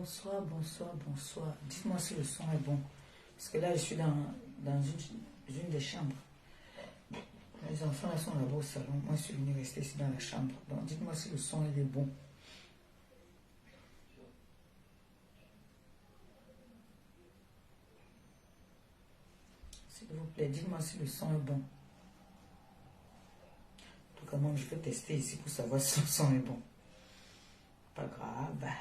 Bonsoir, bonsoir, bonsoir. Dites-moi si le son est bon. Parce que là, je suis dans une des chambres. Les enfants là sont là-bas au salon. Moi, je suis venu rester ici dans la chambre. Donc, dites-moi si le son il est bon. S'il vous plaît, dites-moi si le son est bon. En tout cas, moi, je vais tester ici pour savoir si le son est bon. Pas grave.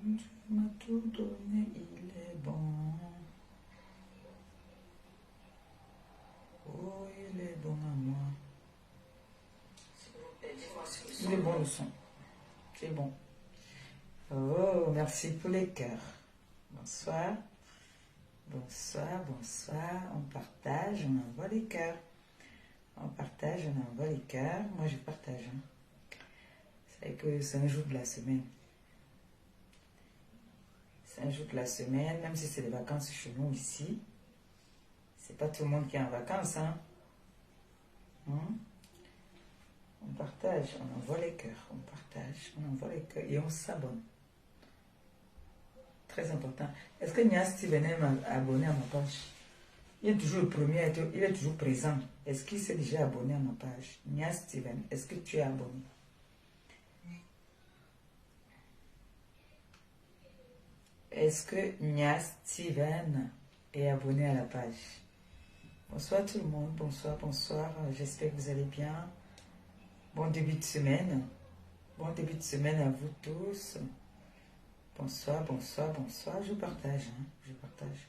Tu m'as tout donné, il est bon. Oh, il est bon à moi. Il est bon le son. C'est bon. Oh, merci pour les cœurs. Bonsoir. Bonsoir, bonsoir. On partage, on envoie les cœurs. On partage, on envoie les cœurs. Moi, je partage. C'est que c'est un jour de la semaine. C'est un jour de la semaine, même si c'est les vacances chez nous ici. C'est pas tout le monde qui est en vacances, hein. On partage, on envoie les cœurs. On partage, on envoie les cœurs et on s'abonne. Très important. Est-ce que Nia Steven est abonné à ma page? Il est toujours le premier, il est toujours présent. Est-ce qu'il s'est déjà abonné à ma page? Nia Steven, est-ce que tu es abonné? Est-ce que Nia Steven est abonné à la page? Bonsoir tout le monde, bonsoir, bonsoir. J'espère que vous allez bien. Bon début de semaine. Bon début de semaine à vous tous. Bonsoir, bonsoir, bonsoir. Je partage, je partage.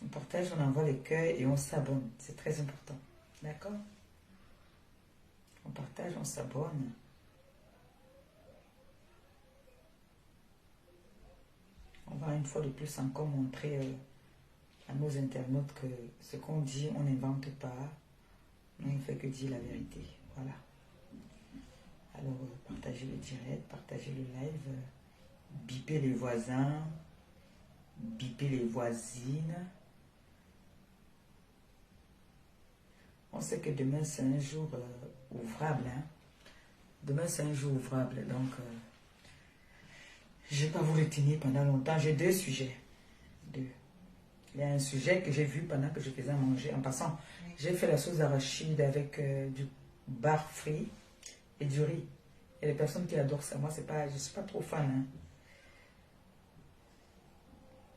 On partage, on envoie les cœurs et on s'abonne. C'est très important. D'accord? On partage, on s'abonne. On va une fois de plus encore montrer à nos internautes que ce qu'on dit, on n'invente pas. On ne fait que dire la vérité. Voilà. Alors, partagez le direct, partagez le live, bipez les voisins, bipez les voisines. On sait que demain, c'est un jour ouvrable. Hein? Demain, c'est un jour ouvrable. Donc, je ne vais pas vous retenir pendant longtemps. J'ai deux sujets. Deux. Il y a un sujet que j'ai vu pendant que je faisais à manger. En passant, j'ai fait la sauce d'arachide avec du bar frit et du riz. Il y a des personnes qui adorent ça. Moi, je ne suis pas trop fan. Hein.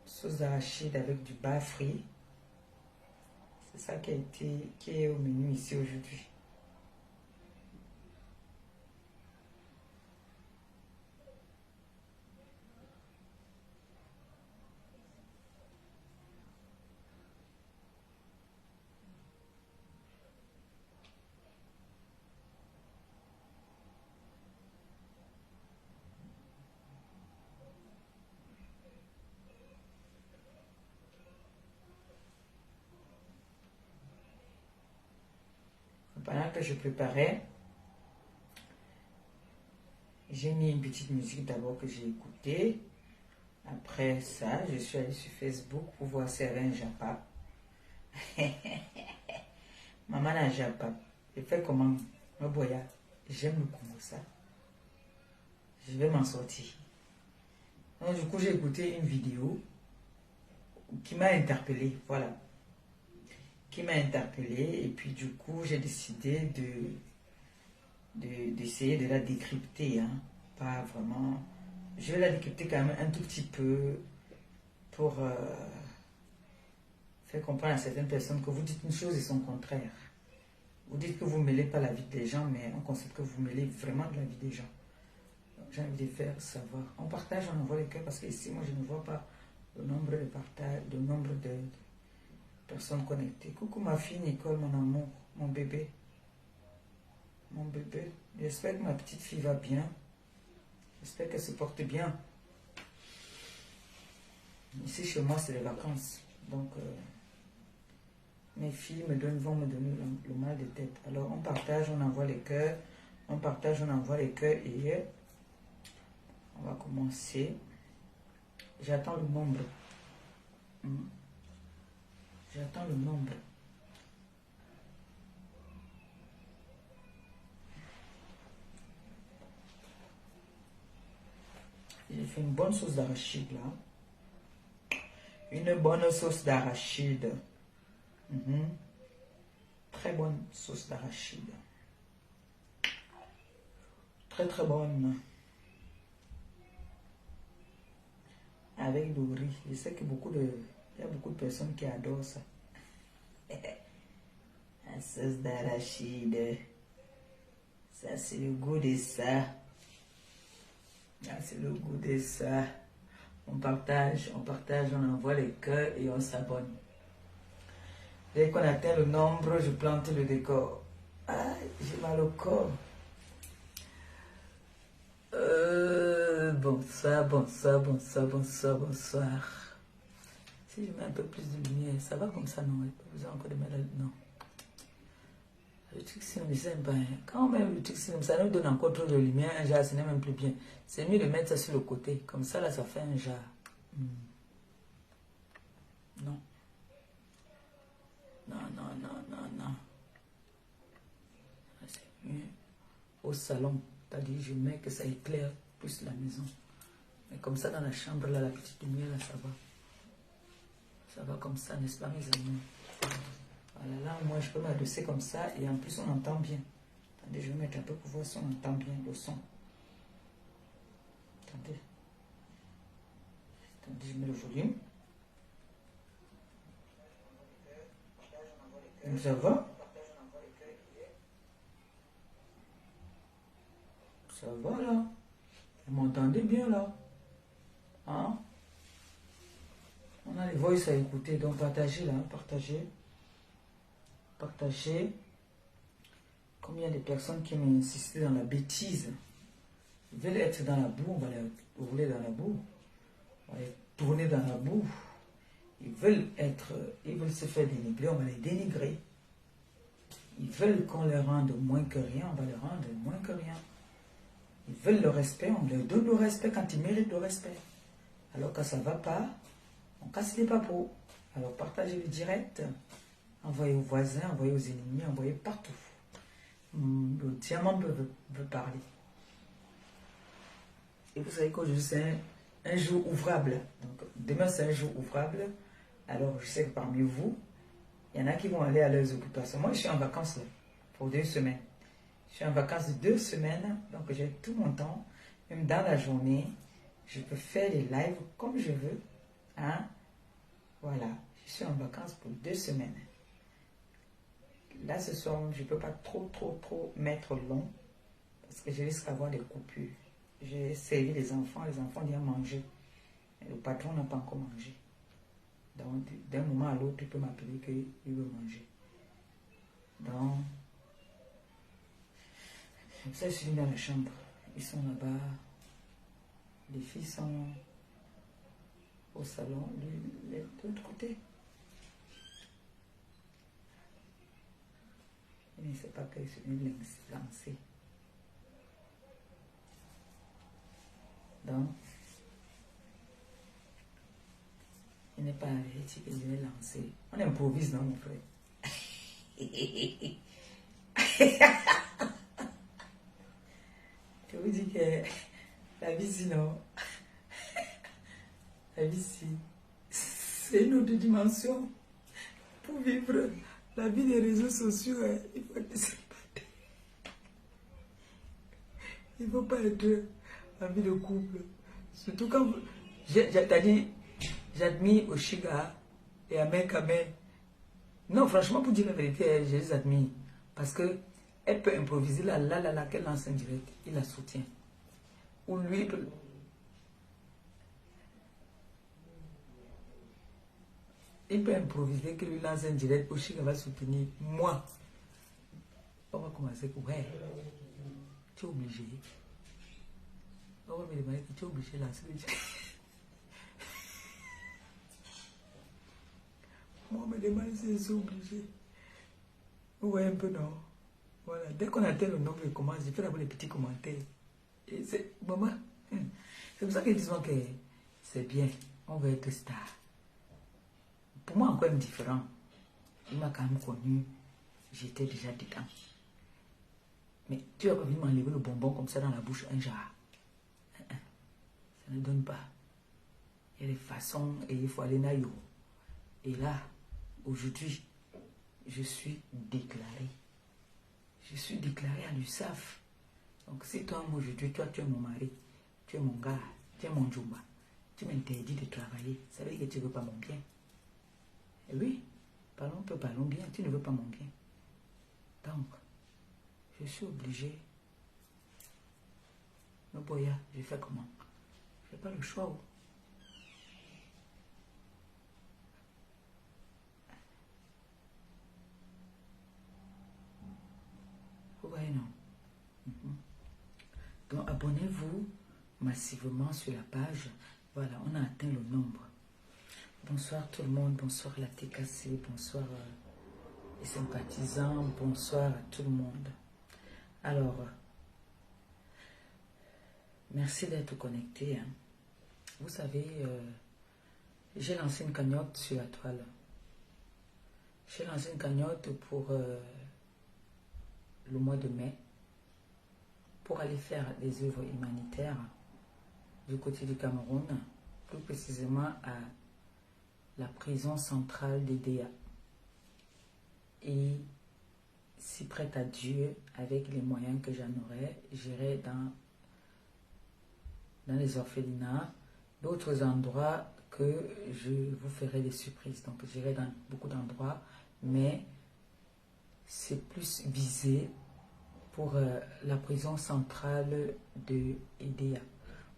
Sauce d'arachide avec du bar frit. C'est ça qui est au menu ici aujourd'hui. Pendant que je préparais, j'ai mis une petite musique d'abord que j'ai écoutée. Après ça, je suis allée sur Facebook pour voir si elle avait un japa. Maman n'a un japa. Je fais comment? Boya, j'aime le Congo ça. Je vais m'en sortir. Donc du coup, j'ai écouté une vidéo qui m'a interpellée. Voilà. Qui m'a interpellée. Et puis du coup, j'ai décidé d'essayer de la décrypter. Hein. Pas vraiment. Je vais la décrypter quand même un tout petit peu pour faire comprendre à certaines personnes que vous dites une chose et son contraire. Vous dites que vous ne mêlez pas la vie des gens, mais on constate que vous mêlez vraiment de la vie des gens. J'ai envie de faire savoir. On partage, on envoie les cœurs parce que ici, moi, je ne vois pas le nombre de partages, le nombre de personnes connectées. Coucou ma fille Nicole, mon amour, mon bébé. Mon bébé. J'espère que ma petite fille va bien. J'espère qu'elle se porte bien. Ici, chez moi, c'est les vacances. Donc, mes filles vont me donner le mal de tête. Alors, on partage, on envoie les cœurs. On partage, on envoie les cœurs. Et on va commencer. J'attends le nombre. J'attends le nombre. bonne sauce d'arachide là. Une bonne sauce d'arachide. Très bonne sauce d'arachide. Très très bonne. Avec le riz. Je sais que il y a beaucoup de personnes qui adorent ça. La sauce d'arachide. Ça, c'est le goût de ça. Ah, c'est le goût de ça. On partage, on envoie les cœurs et on s'abonne. Dès qu'on atteint le nombre, je plante le décor. Ah, j'ai mal au corps. Bonsoir, bonsoir, bonsoir, bonsoir, bonsoir. Si je mets un peu plus de lumière, ça va comme ça, non? Il n'y a pas besoin encore de mettre la lumière. Non. Le truc cinéma, je n'aime pas. Quand on met le truc cinéma, ça nous donne encore trop de lumière. Un jar, ce n'est même plus bien. C'est mieux de mettre ça sur le côté. Comme ça, là, ça fait un jar. Non. Non, non, non, non, non. C'est mieux au salon. C'est-à-dire, je mets que ça éclaire plus la maison. Mais comme ça, dans la chambre, là, la petite lumière, là, ça va. Ça va comme ça, n'est-ce pas, mes amis? Voilà, là, moi, je peux m'adosser comme ça. Et en plus, on entend bien. Attendez, je vais mettre un peu pour voir si on entend bien le son. Attendez. Attendez, je mets le volume. Ça va? Ça va, là? Vous m'entendez bien, là? Hein? On a les voices à écouter, donc partagez, là. Partagez. Partagez. Comme il y a des personnes qui m'insistent dans la bêtise. Ils veulent être dans la boue, on va les rouler dans la boue. On va les tourner dans la boue. Ils veulent se faire dénigrer, on va les dénigrer. Ils veulent qu'on les rende moins que rien, on va les rendre moins que rien. Ils veulent le respect, on leur donne le respect quand ils méritent le respect. Alors quand ça ne va pas, on casse les papeaux. Alors partagez le direct, envoyez aux voisins, envoyez aux ennemis, envoyez partout. Le diamant veut parler. Et vous savez qu'aujourd'hui c'est un jour ouvrable. Donc, demain c'est un jour ouvrable. Alors je sais que parmi vous, il y en a qui vont aller à leurs occupations. Moi je suis en vacances là, pour 2 semaines. Je suis en vacances de 2 semaines, donc j'ai tout mon temps. Même dans la journée, je peux faire des lives comme je veux. Hein? Voilà, je suis en vacances pour 2 semaines. Là ce soir, je ne peux pas trop mettre long, parce que je risque d'avoir des coupures. J'ai servi les enfants viennent manger. Et le patron n'a pas encore mangé. Donc, d'un moment à l'autre, il peut m'appeler qu'il veut manger. Donc, ça, je suis dans la chambre. Ils sont là-bas. Les filles sont au salon, de l'autre côté. Il ne sait pas qu'elle se vient lancer. Donc, il n'est pas arrivé, il vient lancer. On improvise, non, mon frère? Je vous dis que la vie, sinon, la vie, c'est une autre dimension. Pour vivre la vie des réseaux sociaux, il faut être célibataire. Il ne faut pas être en vie de couple. Surtout quand t'as dit, j'admire Oshiga et Amen Kamen. Non, franchement, pour dire la vérité, je les admire. Parce que elle peut improviser la qu'elle lance en direct. Il la soutient. Ou lui, il peut improviser que lui lance en direct. Oshiga va soutenir. Moi, on va commencer pour elle. Tu es obligé. On va me demander que tu es obligé de lancer le direct. Moi, on me demande si je suis obligé. Vous voyez un peu, non? Voilà. Dès qu'on atteint le nombre de commentaires, je fais d'abord les petits commentaires. Et c'est, maman, c'est pour ça qu'ils disent que c'est bien. On veut être star. Pour moi, encore différent. Il m'a quand même connu. J'étais déjà dedans. Mais tu vas pas venir m'enlever le bonbon comme ça dans la bouche un jour. Ça ne donne pas. Il y a des façons et il faut aller naïo. Et là, aujourd'hui, je suis déclarée. Je suis déclarée à l'USAF. Donc si toi, aujourd'hui, toi, tu es mon mari, tu es mon gars, tu es mon djumba, tu m'interdis de travailler, ça veut dire que tu ne veux pas mon bien. Et oui, parlons bien, tu ne veux pas mon bien. Donc, je suis obligée. No boya, je fais comment? Je n'ai pas le choix. Vous voyez, non? Donc, abonnez-vous massivement sur la page. Voilà, on a atteint le nombre. Bonsoir tout le monde, bonsoir la TKC, bonsoir les sympathisants, bonsoir à tout le monde. Alors, merci d'être connecté. Hein. Vous savez, j'ai lancé une cagnotte sur la toile. J'ai lancé une cagnotte pour le mois de mai, pour aller faire des œuvres humanitaires du côté du Cameroun, plus précisément à la prison centrale d'Edea. Et si prête à Dieu, avec les moyens que j'en aurai, j'irai dans les orphelinats, d'autres endroits que je vous ferai des surprises. Donc j'irai dans beaucoup d'endroits, mais c'est plus visé pour la prison centrale de Edea.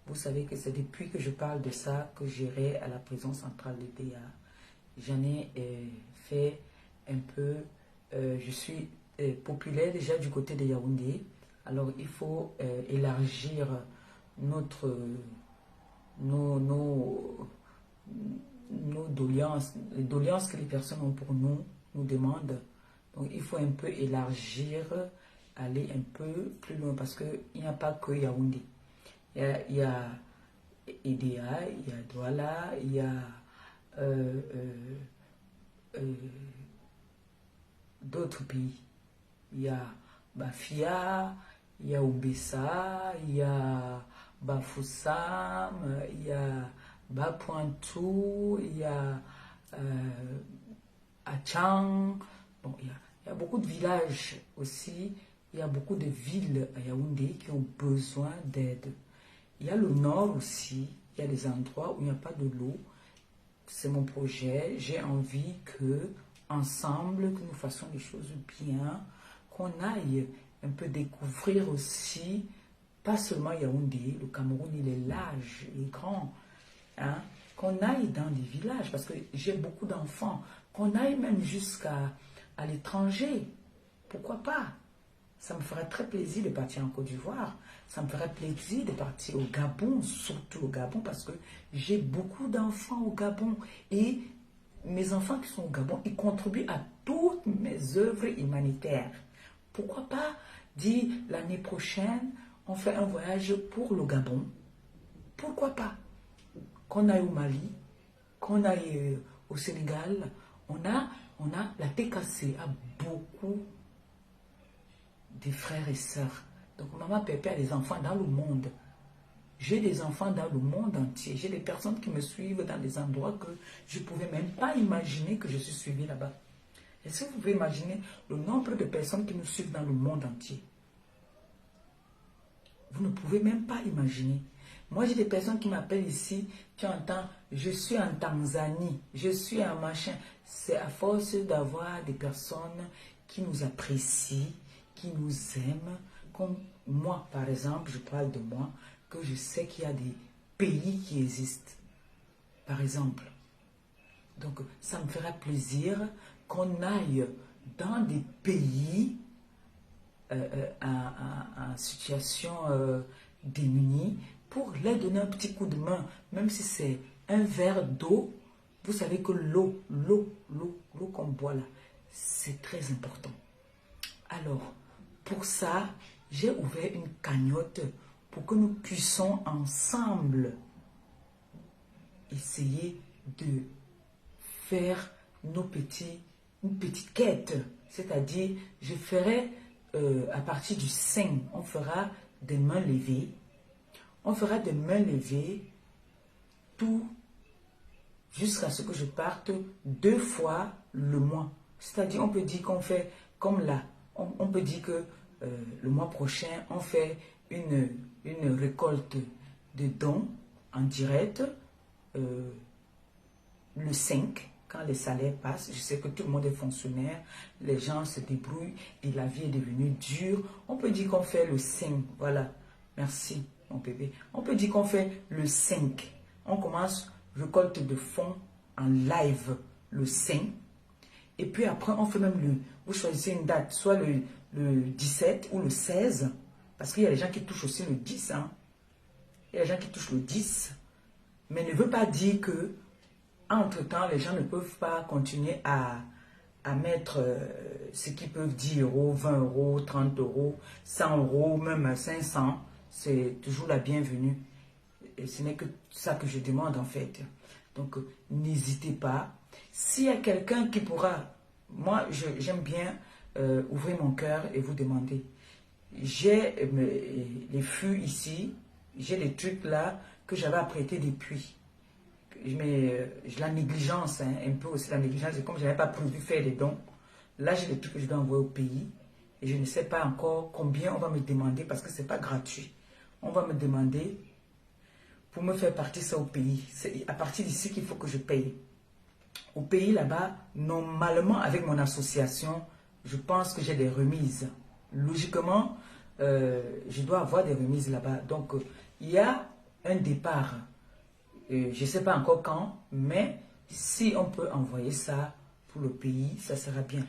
Vous savez que c'est depuis que je parle de ça que j'irai à la prison centrale d'Edea. J'en ai fait un peu, je suis populaire déjà du côté de Yaoundé. Alors il faut élargir nos doléances, les doléances que les personnes ont pour nous demandent. Donc il faut un peu élargir, aller un peu plus loin parce qu'il n'y a pas que Yaoundé. Il y a Edea, il y a Douala, il y a d'autres pays. Il y a Bafia, il y a Oubessa, il y a Bafoussam, il y a Bapointou, il y a Achang. Bon, il y a beaucoup de villages aussi. Il y a beaucoup de villes à Yaoundé qui ont besoin d'aide. Il y a le nord aussi. Il y a des endroits où il n'y a pas de l'eau. C'est mon projet. J'ai envie que, ensemble, que nous fassions les choses bien, qu'on aille un peu découvrir aussi, pas seulement Yaoundé, le Cameroun, il est large, il est grand, hein, qu'on aille dans des villages, parce que j'ai beaucoup d'enfants, qu'on aille même jusqu'à l'étranger. Pourquoi pas? Ça me ferait très plaisir de partir en Côte d'Ivoire. Ça me ferait plaisir de partir au Gabon, surtout au Gabon, parce que j'ai beaucoup d'enfants au Gabon. Et mes enfants qui sont au Gabon, ils contribuent à toutes mes œuvres humanitaires. Pourquoi pas dire l'année prochaine, on fait un voyage pour le Gabon? Pourquoi pas? Qu'on aille au Mali, qu'on aille au Sénégal, on a la TKC a beaucoup des frères et sœurs. Donc maman Pépé a des enfants dans le monde. J'ai des enfants dans le monde entier. J'ai des personnes qui me suivent dans des endroits que je ne pouvais même pas imaginer que je suis suivie là-bas. Est-ce que vous pouvez imaginer le nombre de personnes qui nous suivent dans le monde entier? Vous ne pouvez même pas imaginer. Moi, j'ai des personnes qui m'appellent ici, tu entends, je suis en Tanzanie, je suis en machin. C'est à force d'avoir des personnes qui nous apprécient, qui nous aiment. Comme moi, par exemple, je parle de moi, que je sais qu'il y a des pays qui existent. Par exemple. Donc, ça me fera plaisir qu'on aille dans des pays en situation démunie pour leur donner un petit coup de main, même si c'est un verre d'eau. Vous savez que l'eau qu'on boit là, c'est très important. Alors, pour ça, j'ai ouvert une cagnotte pour que nous puissions ensemble essayer de faire une petite quête. C'est-à-dire, je ferai à partir du 5, on fera des mains levées. On fera des mains levées tous jusqu'à ce que je parte 2 fois le mois. C'est-à-dire, on peut dire qu'on fait comme là. On peut dire que le mois prochain, on fait une récolte de dons en direct le 5, quand les salaires passent. Je sais que tout le monde est fonctionnaire, les gens se débrouillent et la vie est devenue dure. On peut dire qu'on fait le 5, voilà. Merci, mon bébé. On peut dire qu'on fait le 5. On commence récolte de fonds en live le 5. Et puis après, on fait même vous choisissez une date, soit le 17 ou le 16. Parce qu'il y a des gens qui touchent aussi le 10. Hein. Il y a des gens qui touchent le 10. Mais ne veut pas dire que, entre-temps, les gens ne peuvent pas continuer à mettre ce qu'ils peuvent, 10 euros, 20 euros, 30 euros, 100 euros, même 500. C'est toujours la bienvenue. Et ce n'est que ça que je demande en fait. Donc, n'hésitez pas. S'il y a quelqu'un qui pourra, moi, j'aime bien ouvrir mon cœur et vous demander. J'ai les fûts ici, j'ai les trucs là que j'avais apprêtés depuis. Mais la négligence, hein, un peu aussi la négligence, et comme je n'avais pas prévu faire des dons, là j'ai des trucs que je dois envoyer au pays et je ne sais pas encore combien on va me demander parce que ce n'est pas gratuit. On va me demander pour me faire partir ça au pays. C'est à partir d'ici qu'il faut que je paye. Au pays là-bas, normalement avec mon association, je pense que j'ai des remises. Logiquement, je dois avoir des remises là-bas. Donc, il y a un départ. Je ne sais pas encore quand, mais si on peut envoyer ça pour le pays, ça sera bien.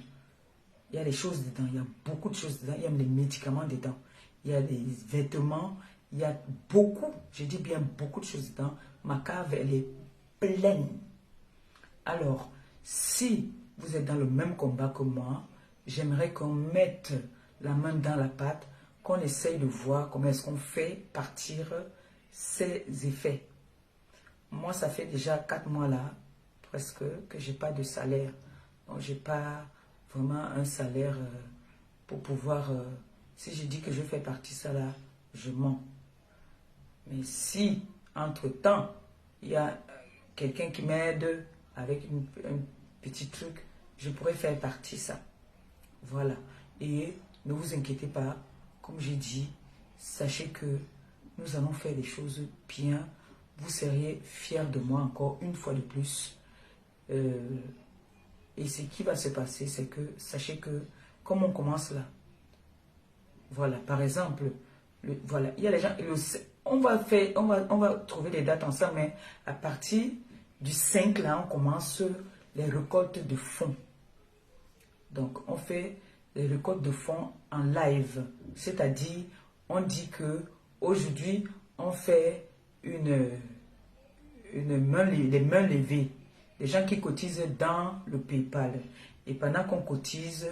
Il y a des choses dedans, il y a beaucoup de choses dedans. Il y a les médicaments dedans, il y a des vêtements, il y a beaucoup, je dis bien beaucoup de choses dedans. Ma cave, elle est pleine. Alors, si vous êtes dans le même combat que moi, j'aimerais qu'on mette la main dans la pâte, qu'on essaye de voir comment est-ce qu'on fait partir ces effets. Moi, ça fait déjà 4 mois là, presque, que je n'ai pas de salaire. Donc, je n'ai pas vraiment un salaire pour pouvoir... si je dis que je fais partie de ça là, je mens. Mais si, entre-temps, il y a quelqu'un qui m'aide avec un petit truc, je pourrais faire partie de ça. Voilà. Et ne vous inquiétez pas, comme j'ai dit, sachez que nous allons faire des choses bien. Vous seriez fiers de moi encore une fois de plus. Et ce qui va se passer, c'est que, sachez que, comme on commence là, voilà, par exemple, voilà, il y a les gens, on va trouver des dates ensemble, mais à partir du 5 là, on commence les récoltes de fonds. Donc, on fait les récoltes de fonds en live. C'est-à-dire, on dit que aujourd'hui, on fait les mains levées. Les gens qui cotisent dans le PayPal. Et pendant qu'on cotise,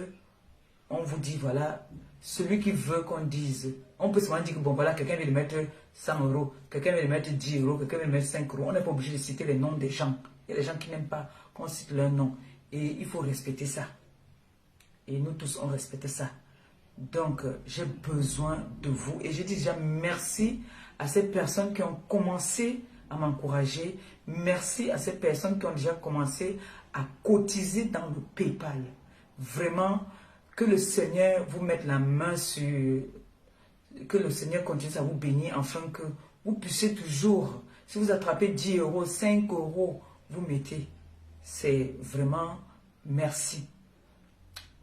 on vous dit, voilà, celui qui veut qu'on dise. On peut seulement dire que, bon, voilà, quelqu'un vient de mettre 100 euros, quelqu'un vient de mettre 10 euros, quelqu'un vient de mettre 5 euros. On n'est pas obligé de citer les noms des gens. Il y a des gens qui n'aiment pas qu'on cite leur nom. Et il faut respecter ça. Et nous tous, on respecte ça. Donc, j'ai besoin de vous. Et je dis déjà merci à ces personnes qui ont commencé à m'encourager. Merci à ces personnes qui ont déjà commencé à cotiser dans le PayPal. Vraiment, que le Seigneur vous mette la main sur... Que le Seigneur continue à vous bénir afin que vous puissiez toujours, si vous attrapez 10 euros, 5 euros, vous mettez. C'est vraiment merci.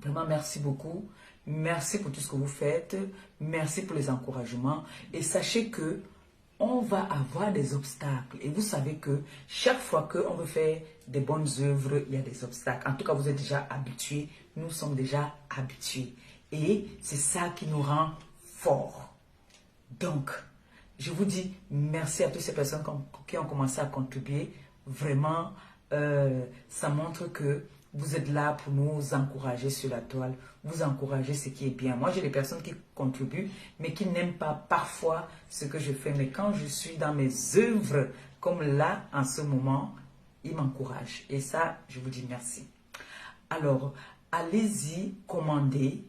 Vraiment, merci beaucoup. Merci pour tout ce que vous faites. Merci pour les encouragements. Et sachez que on va avoir des obstacles. Et vous savez que chaque fois qu'on veut faire des bonnes œuvres, il y a des obstacles. En tout cas, vous êtes déjà habitués. Nous sommes déjà habitués. Et c'est ça qui nous rend forts. Donc, je vous dis merci à toutes ces personnes qui ont commencé à contribuer. Vraiment, ça montre que vous êtes là pour nous encourager sur la toile, vous encourager ce qui est bien. Moi, j'ai des personnes qui contribuent, mais qui n'aiment pas parfois ce que je fais. Mais quand je suis dans mes œuvres, comme là, en ce moment, ils m'encouragent. Et ça, je vous dis merci. Alors, allez-y, commandez.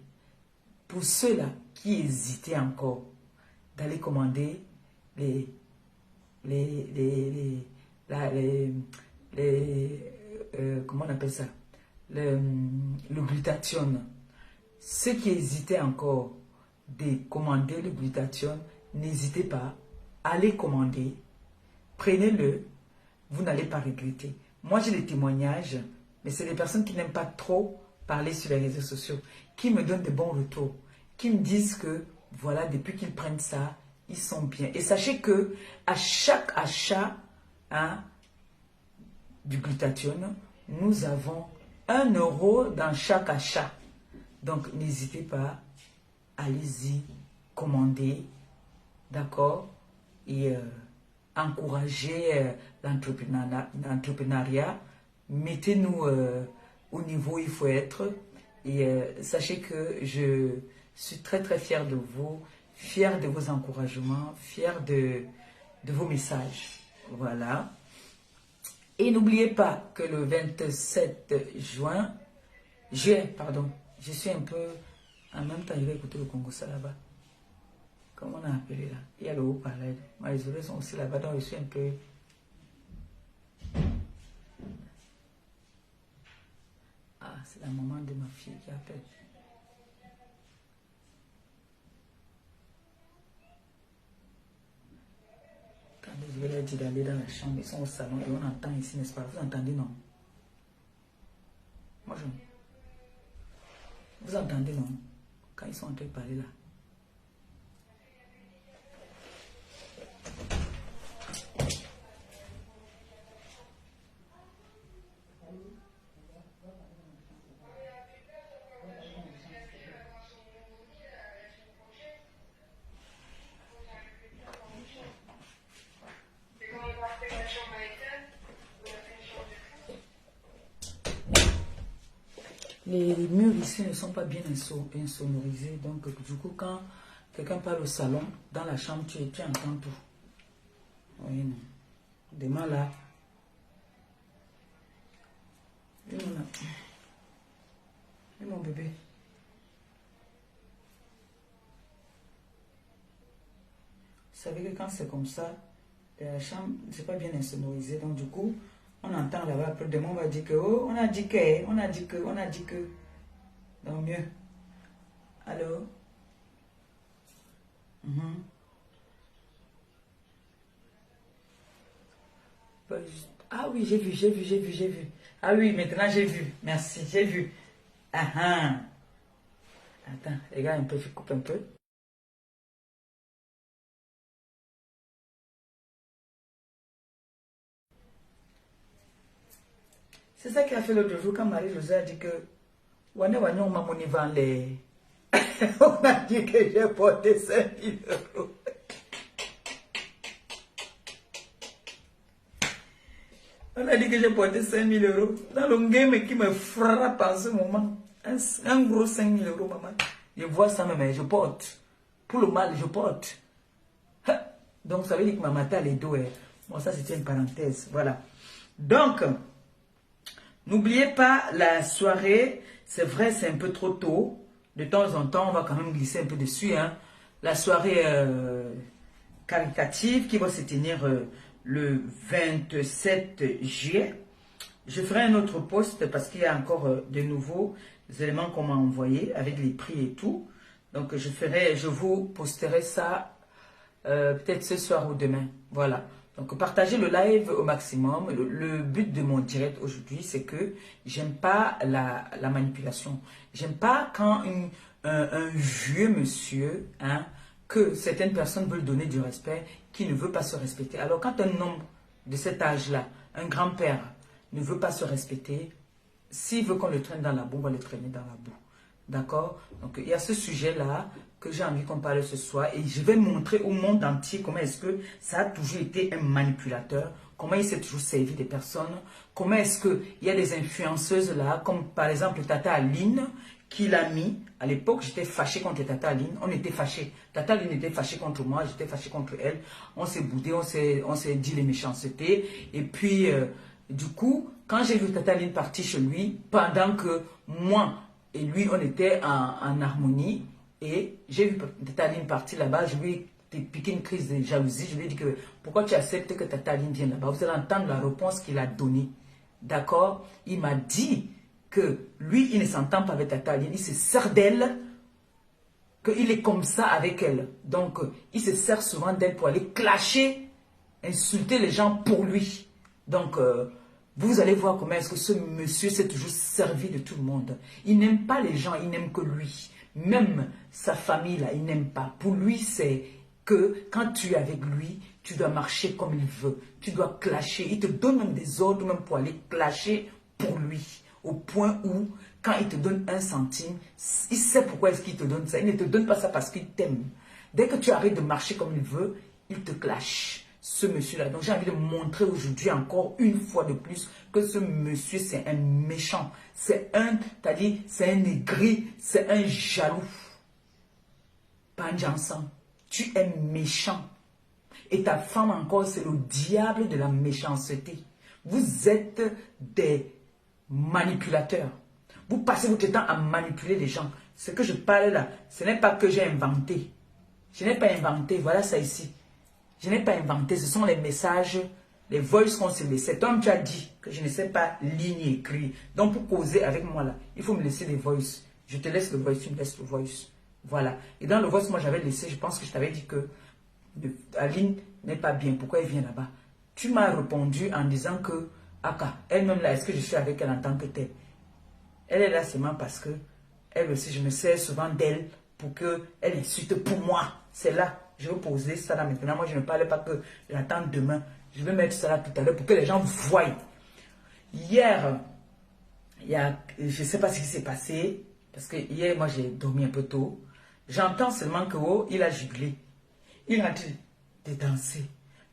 Pour ceux-là qui hésitaient encore, d'aller commander comment on appelle ça, le glutathione. Ceux qui hésitaient encore de commander le glutathione, n'hésitez pas, allez commander, prenez-le, vous n'allez pas regretter. Moi, j'ai des témoignages, mais c'est des personnes qui n'aiment pas trop parler sur les réseaux sociaux, qui me donnent de bons retours, qui me disent que, voilà, depuis qu'ils prennent ça, ils sont bien. Et sachez que à chaque achat du glutathione, nous avons 1 euro dans chaque achat. Donc, n'hésitez pas, allez-y, commandez, d'accord? Et encouragez l'entrepreneuriat. Mettez-nous au niveau où il faut être. Et sachez que je suis très très fière de vous, fière de vos encouragements, fière de vos messages. Voilà. Et n'oubliez pas que le 27 juin, pardon, je suis un peu, en même temps, je vais écouter le Congo ça là-bas. Comment on a appelé là? Il y a le haut-parleur. Les oreilles sont aussi là-bas, donc je suis un peu... Ah, c'est la maman de ma fille qui appelle. Attendez, je vais leur dire d'aller dans la chambre. Ils sont au salon et on entend ici, n'est-ce pas? Vous entendez, non? Moi, je... Vous entendez, non? Quand ils sont en train de parler là. Les murs ici ne sont pas bien insonorisés. Donc, du coup, quand quelqu'un parle au salon, dans la chambre, tu entends tout. Oui, non. Demain, là. Et mon bébé. Vous savez que quand c'est comme ça, la chambre, c'est pas bien insonorisé. Donc, du coup, on entend là-bas. Après, demain, on va dire que, oh, on a dit que. Donc, mieux. Allô? Ah oui, j'ai vu. Ah oui, maintenant j'ai vu. Merci, j'ai vu. Ah ah. Attends, les gars, un peu, je coupe un peu. C'est ça qui a fait l'autre jour quand Marie-Josée a dit que on a dit que j'ai porté 5 000 euros. On a dit que j'ai porté 5 000 euros. Dans le game qui me frappe en ce moment. Un gros 5 000 euros, maman. Je vois ça même, je porte. Pour le mal, je porte. Donc, ça veut dire que ma matin, les dos. Bon, ça, c'était une parenthèse. Voilà. Donc, n'oubliez pas la soirée. C'est vrai, c'est un peu trop tôt. De temps en temps, on va quand même glisser un peu dessus. La soirée caritative qui va se tenir le 27 juillet. Je ferai un autre post parce qu'il y a encore de nouveaux éléments qu'on m'a envoyés avec les prix et tout. Donc, je vous posterai ça peut-être ce soir ou demain. Voilà. Donc, partagez le live au maximum. Le but de mon direct aujourd'hui, c'est que j'aime pas la manipulation. J'aime pas quand un vieux monsieur, que certaines personnes veulent donner du respect, qui ne veut pas se respecter. Alors, quand un homme de cet âge-là, un grand-père, ne veut pas se respecter, s'il veut qu'on le traîne dans la boue, on va le traîner dans la boue. D'accord? Donc, il y a ce sujet-là que j'ai envie qu'on parle ce soir et je vais montrer au monde entier comment est-ce que ça a toujours été un manipulateur, comment il s'est toujours servi des personnes, comment est-ce qu'il y a des influenceuses là, comme par exemple Tata Aline, qui l'a mis. À l'époque, j'étais fâché contre Tata Aline, on était fâchés. Tata Aline était fâchée contre moi, j'étais fâché contre elle. On s'est boudé, on s'est dit les méchancetés. Et puis, du coup, quand j'ai vu Tata Aline partir chez lui, pendant que moi et lui, on était en harmonie, et j'ai vu Tata Aline partir là-bas, je lui ai piqué une crise de jalousie. Je lui ai dit que pourquoi tu acceptes que Tata Aline vienne là-bas? Vous allez entendre la réponse qu'il a donnée. D'accord? Il m'a dit que lui, il ne s'entend pas avec Tata Aline. Il se sert d'elle, qu'il est comme ça avec elle. Donc, il se sert souvent d'elle pour aller clasher, insulter les gens pour lui. Donc, vous allez voir comment est-ce que ce monsieur s'est toujours servi de tout le monde. Il n'aime pas les gens, il n'aime que lui. Même sa famille, là, il n'aime pas. Pour lui, c'est que quand tu es avec lui, tu dois marcher comme il veut. Tu dois clasher. Il te donne même des ordres même pour aller clasher pour lui. Au point où, quand il te donne 1 centime, il sait pourquoi est-ce qu'il te donne ça. Il ne te donne pas ça parce qu'il t'aime. Dès que tu arrêtes de marcher comme il veut, il te clash. Ce monsieur-là. Donc j'ai envie de montrer aujourd'hui encore une fois de plus que ce monsieur c'est un méchant. C'est un, c'est-à-dire c'est un aigri, c'est un jaloux. Panjansan, tu es méchant. Et ta femme encore c'est le diable de la méchanceté. Vous êtes des manipulateurs. Vous passez votre temps à manipuler les gens. Ce que je parle là, ce n'est pas que j'ai inventé. Je n'ai pas inventé, voilà ça ici. Je n'ai pas inventé, ce sont les messages, les voices qu'on se laisse. Cet homme qui a dit que je ne sais pas lire ni écrire. Donc pour causer avec moi là, il faut me laisser des voices. Je te laisse le voice, tu me laisses le voice. Voilà. Et dans le voice, moi j'avais laissé, je pense que je t'avais dit que Aline n'est pas bien. Pourquoi elle vient là-bas? Tu m'as répondu en disant que, Aka, elle-même là, est-ce que je suis avec elle en tant que telle? Elle est là seulement parce que, elle aussi, je me sers souvent d'elle pour qu'elle insulte pour moi. C'est là. Je vais poser ça là maintenant. Moi, je ne parle pas que j'attends demain. Je vais mettre ça là tout à l'heure pour que les gens voient. Hier, je ne sais pas ce qui s'est passé. Parce que hier, moi, j'ai dormi un peu tôt. J'entends seulement que, oh, il a jubilé. Il a dit de danser.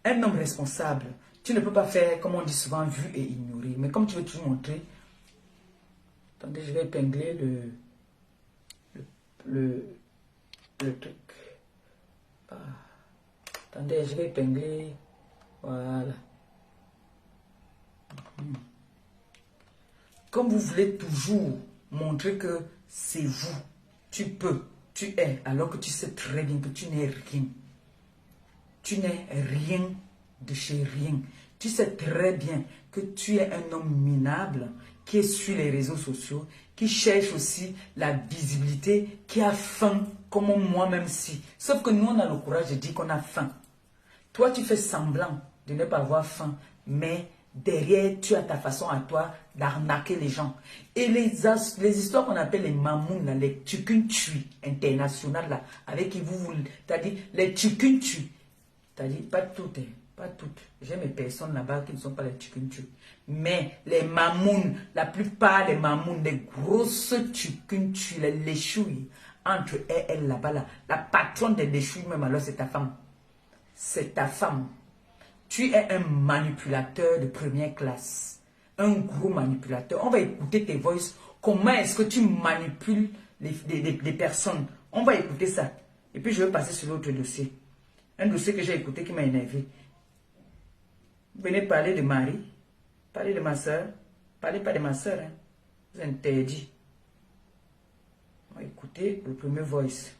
Un homme responsable. Tu ne peux pas faire, comme on dit souvent, vu et ignorer. Mais comme tu veux toujours montrer. Attendez, je vais épingler le truc. Ah. Attendez, je vais épingler. Voilà. Comme vous voulez toujours montrer que c'est vous, tu peux, tu es, alors que tu sais très bien que tu n'es rien. Tu n'es rien de chez rien. Tu sais très bien que tu es un homme minable qui est sur les réseaux sociaux, qui cherche aussi la visibilité, qui a faim, comme moi-même si. Sauf que nous, on a le courage de dire qu'on a faim. Toi, tu fais semblant de ne pas avoir faim, mais derrière, tu as ta façon à toi d'arnaquer les gens. Et les histoires qu'on appelle les mamouns, là, les tchukuntui internationales, là, avec qui vous c'est-à-dire les tchukuntui, c'est-à-dire pas toutes, hein, pas toutes. J'ai mes personnes là-bas qui ne sont pas les tchukuntui. Mais les mamouns, la plupart des mamouns, les grosses tchukuntui, les léchouilles, entre elles là-bas, là, la patronne des léchouilles même, alors c'est ta femme. C'est ta femme. Tu es un manipulateur de première classe. Un gros manipulateur. On va écouter tes voices. Comment est-ce que tu manipules les personnes? On va écouter ça. Et puis je vais passer sur l'autre dossier. Un dossier que j'ai écouté qui m'a énervé. Vous venez parler de Marie. Parlez de ma soeur. Parlez pas de ma soeur. Hein. C'est interdit. On va écouter le premier voice.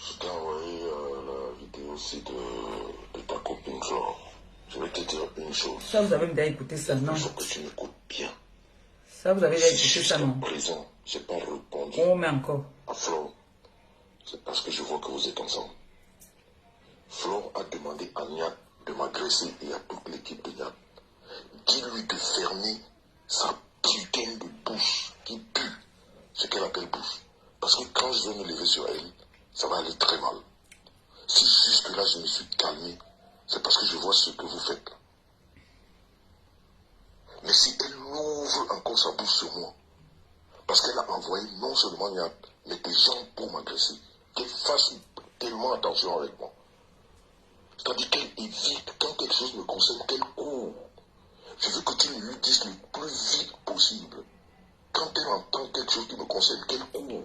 Je t'ai envoyé la vidéo aussi de ta copine Flore. Je vais te dire une chose. Ça, vous avez déjà écouté ça, non? Il faut que tu m'écoutes bien. Ça, vous avez déjà écouté ça, non? Présent, je n'ai pas répondu On met encore. à Flore. C'est parce que je vois que vous êtes ensemble. Flore a demandé à Niat de m'agresser et à toute l'équipe de Niat. Dis-lui de fermer sa putain de bouche qui pue. Ce qu'elle appelle bouche. Parce que quand je vais me lever sur elle, ça va aller très mal. Si jusque-là je me suis calmé, c'est parce que je vois ce que vous faites. Mais si elle ouvre encore sa bouche sur moi, parce qu'elle a envoyé non seulement Niat, mais des gens pour m'agresser, qu'elle fasse tellement attention avec moi. C'est-à-dire qu'elle évite, quand quelque chose me concerne, qu'elle court. Je veux que tu lui dises le plus vite possible. Quand elle entend quelque chose qui me concerne, qu'elle court.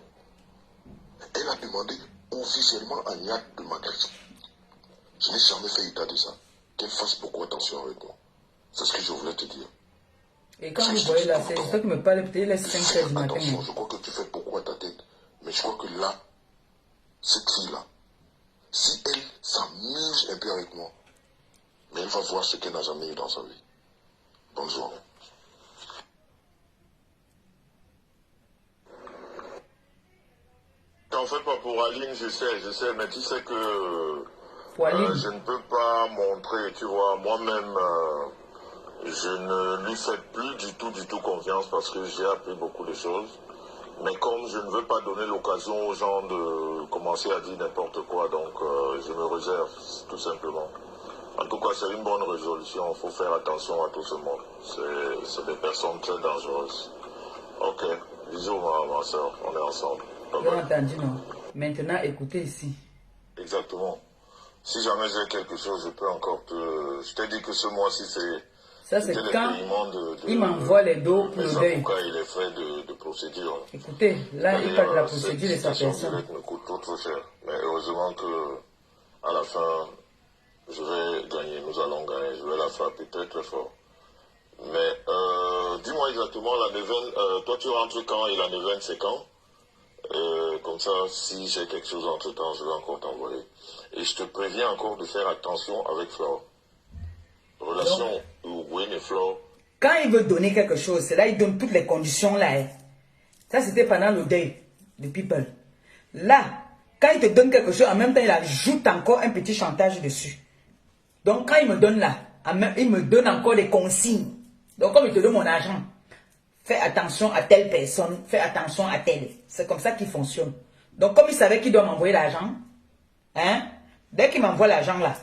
Elle a demandé officiellement à Niat de m'agresser. Je n'ai jamais fait état de ça. Qu'elle fasse beaucoup attention avec moi. C'est ce que je voulais te dire. Et quand vous voyez là, c'est ça qui me parle peut-être les 5 heures du matin. Attention, je crois que tu fais beaucoup à ta tête. Mais je crois que là, cette fille-là, si elle s'amuse un peu avec moi, mais elle va voir ce qu'elle n'a jamais eu dans sa vie. Bonne journée. T'en fais pas pour Aline, je sais, mais tu sais que je ne peux pas montrer, tu vois, moi-même, je ne lui fais plus du tout confiance parce que j'ai appris beaucoup de choses. Mais comme je ne veux pas donner l'occasion aux gens de commencer à dire n'importe quoi, donc je me réserve, tout simplement. En tout cas, c'est une bonne résolution, il faut faire attention à tout ce monde. C'est des personnes très dangereuses. Ok, bisous ma soeur, on est ensemble. J'ai entendu, non. Maintenant, écoutez ici. Exactement. Si jamais j'ai quelque chose, je peux encore te... Je t'ai dit que ce mois-ci, c'est... Ça, c'est quand il m'envoie les dos pour le deuil. Et les frais de procédure. Écoutez, là, il parle de la procédure de sa personne. Me coûte trop cher. Mais heureusement que, à la fin, je vais gagner. Nous allons gagner. Je vais la frapper très fort. Mais, dis-moi exactement, la neuvaine, toi, tu rentres quand et la neuvaine, c'est quand? Comme ça, si j'ai quelque chose entre temps, je vais encore t'envoyer. Et je te préviens encore de faire attention avec Flore. Relation Wayne et Flore. Quand il veut donner quelque chose, c'est là il donne toutes les conditions là. Hein. Ça, c'était pendant le deuil de People. Là, quand il te donne quelque chose, en même temps, il ajoute encore un petit chantage dessus. Donc, quand il me donne là, il me donne encore des consignes. Donc, comme il te donne mon argent, fais attention à telle personne, fais attention à telle. C'est comme ça qu'il fonctionne. Donc, comme il savait qu'il doit m'envoyer l'argent, hein, dès qu'il m'envoie l'argent là,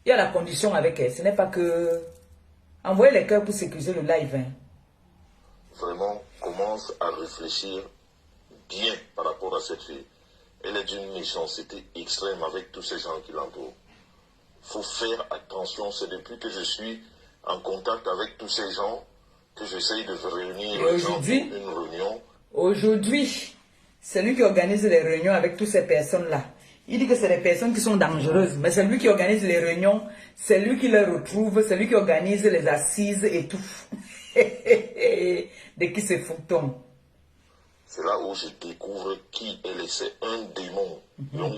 il y a la condition avec elle. Ce n'est pas que... Envoyez les cœurs pour sécuriser le live. Hein. Vraiment, commence à réfléchir bien par rapport à cette fille. Elle est d'une méchanceté extrême avec tous ces gens qui l'entourent. Il faut faire attention. C'est depuis que je suis en contact avec tous ces gens que j'essaye de réunir les gens pour une réunion. Aujourd'hui, c'est lui qui organise les réunions avec toutes ces personnes-là. Il dit que c'est les personnes qui sont dangereuses, mais c'est lui qui organise les réunions, c'est lui qui les retrouve, c'est lui qui organise les assises et tout. De qui se fout-on? C'est là où je découvre qui elle est. C'est un démon. Ça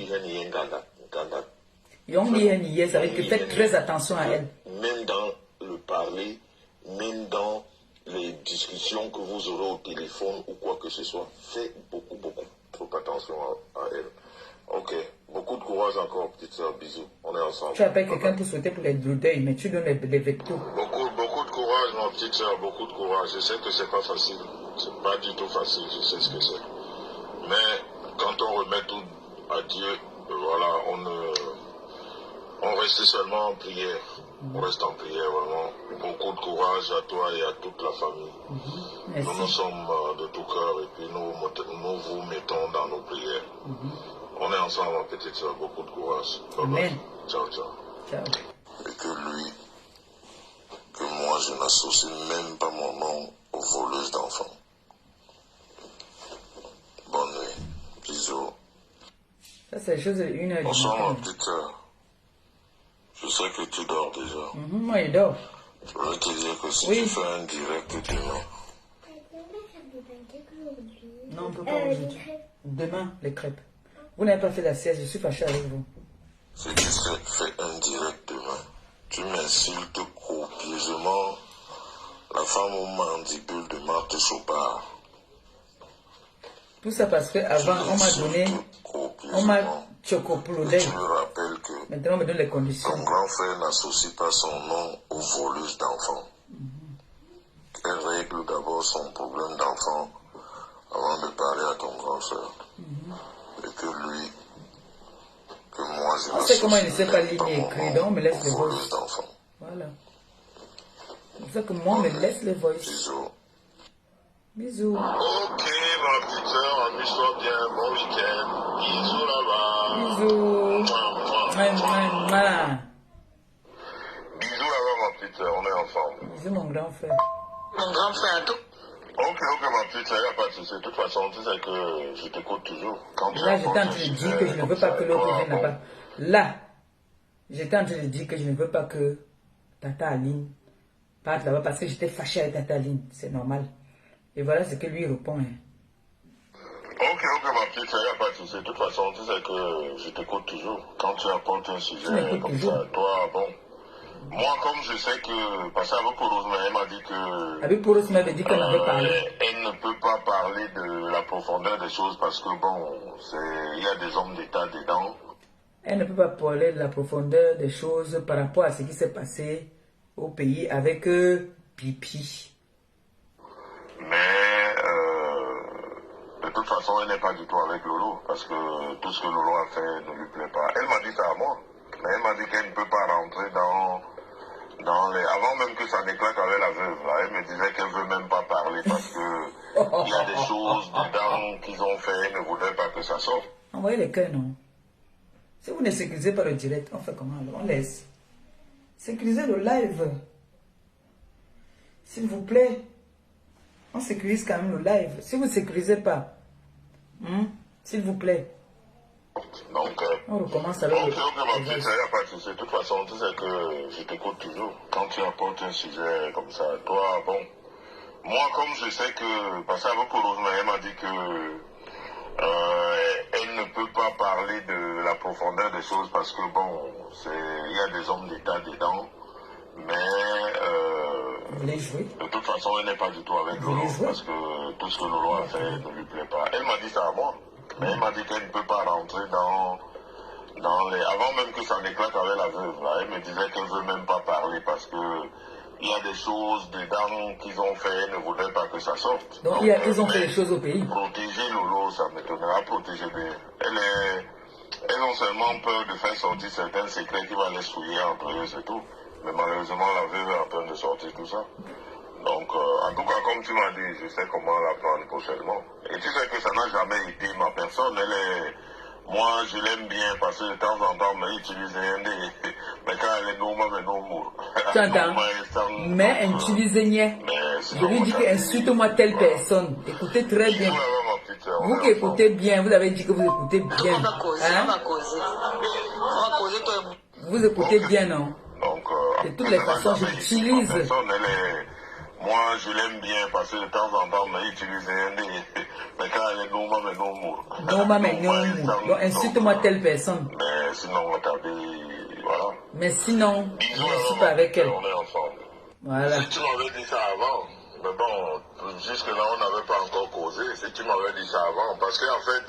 veut dire que faites très attention à elle. Même dans le parler, même dans les discussions que vous aurez au téléphone ou quoi que ce soit, faites beaucoup trop attention à elle. Ok, beaucoup de courage encore, petite soeur, bisous, on est ensemble. Tu appelles quelqu'un pour souhaiter pour les deuils, mais tu donnes les vecteurs. Beaucoup de courage, ma petite soeur, beaucoup de courage. Je sais que c'est pas facile, c'est pas du tout facile, je sais ce que c'est. Mais quand on remet tout à Dieu, voilà, on reste seulement en prière. On reste en prière, vraiment. Beaucoup de courage à toi et à toute la famille. Nous sommes de tout cœur et puis nous vous mettons dans nos prières. On est ensemble, ma petite soeur, beaucoup de courage. Amen. Ciao. Et que lui, que moi, je n'associe même pas mon nom aux voleuses d'enfants. Bonne nuit. Bisous. Ça, c'est les choses de 1h du Bonsoir, matin. ma petite soeur. Je sais que tu dors déjà. Moi, il dort. Je voulais te dire que si tu fais un direct demain. Non, on ne peut pas aujourd'hui. Demain, les crêpes. Vous n'avez pas fait la sieste, je suis fâché avec vous. Si tu fais un direct demain, tu m'insultes copieusement la femme aux mandibules de Marthe Chopard. Tout ça parce qu'avant, on m'a donné, on m'a chocoplodé. Tu me rappelles que maintenant, on me donne les conditions. ton grand frère n'associe pas son nom aux voleuses d'enfants. Elle règle d'abord son problème d'enfant avant de parler à ton grand frère. Et que lui, que moi je On sait comment il ne sait pas n'associe lire et écrire, donc on me laisse les voleuses voices. d'enfants. Voilà. C'est pour ça que moi, on me laisse les voices. Bisous. Bisous. Ok, ma petite soeur, amuse-toi bien, bon week-end. Bisous là-bas. Bisous. Mouah. Bisous là-bas, ma petite soeur, on est ensemble. Bisous, mon grand frère. Mon grand frère, tout. Ok, ma petite soeur, il n'y a pas de souci. De toute façon, tu sais que je t'écoute toujours. Quand Là, j'étais en train de dire que je ne veux pas que l'autre vienne là-bas. Là, j'étais en train de dire que je ne veux pas que Tata Aline parte là-bas parce que j'étais fâchée avec Tataline. C'est normal. Et voilà ce que lui répond. Hein. Ok, ma petite, il n'y a pas de souci. De toute façon, tu sais que je t'écoute toujours. Quand tu apportes un sujet comme ça, toi, bon. Moi, comme je sais que, parce qu'avec Porosme, elle m'a dit que... Avec Porosme, elle m'a dit qu'elle avait parlé. Elle ne peut pas parler de la profondeur des choses parce que, bon, il y a des hommes d'État dedans. Elle ne peut pas parler de la profondeur des choses par rapport à ce qui s'est passé au pays avec Pipi. Mais, de toute façon, elle n'est pas du tout avec Lolo parce que tout ce que Lolo a fait ne lui plaît pas. Elle m'a dit ça à moi. Mais elle m'a dit qu'elle ne peut pas rentrer dans les... Avant même que ça n'éclate avec la veuve, là, elle me disait qu'elle ne veut même pas parler parce que il y a des choses dedans qu'ils ont fait, elle ne voudrait pas que ça sorte. Envoyez les cœurs, non? Si vous ne sécurisez pas le direct, on fait comment? On laisse. Sécurisez le live. S'il vous plaît. On sécurise quand même le live. Si vous ne sécurisez pas, s'il vous plaît. Donc, on recommence avec le... Ok, il n'y a pas de souci. De toute façon, tu sais que je t'écoute toujours. Quand tu apportes un sujet comme ça, toi, bon... Moi, comme je sais que... Parce qu'avec Porosme, elle m'a dit que... elle ne peut pas parler de la profondeur des choses parce que, bon, il y a des hommes d'État dedans. Mais... de toute façon, elle n'est pas du tout avec Lolo parce que tout ce que Lolo a fait ne lui plaît pas. Elle m'a dit ça à moi. Mais elle m'a dit qu'elle ne peut pas rentrer dans les... Avant même que ça n'éclate avec la veuve, là, elle me disait qu'elle ne veut même pas parler parce que il y a des choses dedans qu'ils ont fait, elle ne voudrait pas que ça sorte. Donc ils ont fait des choses au pays. Protéger Lolo, ça m'étonnera, protéger bien. Elles ont seulement peur de faire sortir certains secrets qui vont les souiller entre eux, c'est tout. Mais malheureusement, la veuve est en train de sortir tout ça. Donc, en tout cas, comme tu m'as dit, je sais comment la prendre prochainement. Et tu sais que ça n'a jamais été ma personne. Moi, je l'aime bien parce que de temps en temps, mais utilise mais quand elle est normale, mais non mour. Tu entends? Mais utilisez je lui dis que insulte-moi telle personne. Écoutez très bien. Vous qui écoutez bien, vous avez dit que vous écoutez bien. Vous écoutez bien, non? Donc, de toutes les façons, je l'utilise. Moi, je l'aime bien parce que de temps en temps, mais utilise mais quand elle est normale, mais non mour. Normale, mais non mour. Donc, insulte-moi telle personne. Mais sinon, voilà. Mais sinon, je ne suis pas avec elle. On est ensemble. Voilà. Si tu m'avais dit ça avant, mais bon, jusque-là, on n'avait pas encore causé. Si tu m'avais dit ça avant, parce qu'en fait,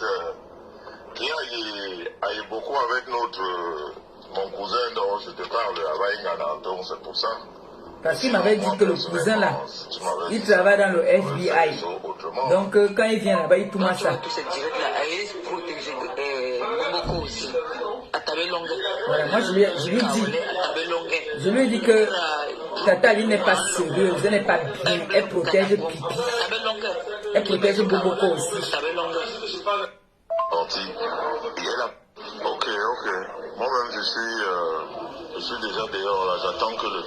qui a eu beaucoup avec mon cousin dont je te parle, donc c'est pour ça. Parce qu'il m'avait dit que le cousin là, il travaille dans le FBI. Donc quand il vient là-bas, il tourne à ça. Voilà, moi je lui ai dit que Tataline n'est pas sérieuse, elle n'est pas bien, elle protège Pipi. Elle protège Boboko aussi. Ok. Moi-même, je suis déjà dehors là. J'attends que le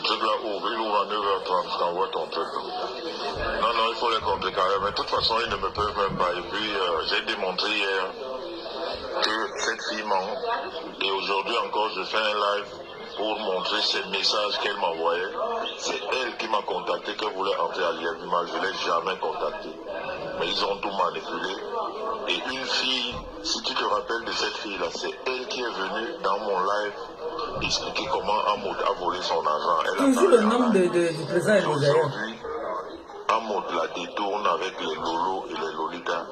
truc là ouvre. Il ouvre à 9h30. Je t'envoie ton truc. Non, il faut les compter quand même. Mais de toute façon, ils ne me peuvent même pas. Et puis, j'ai démontré hier que cette fille ment. Et aujourd'hui encore, je fais un live pour montrer ces messages qu'elle m'envoyait. C'est elle qui m'a contacté, qu'elle voulait entrer à l'IFMA. Je ne l'ai jamais contactée. Mais ils ont tout manipulé. Et une fille, si tu te rappelles de cette fille-là, c'est elle qui est venue dans mon live expliquer comment Amoud a volé son argent. Toujours le nom du président aujourd'hui, Amoud la détourne avec les lolos et les lolitas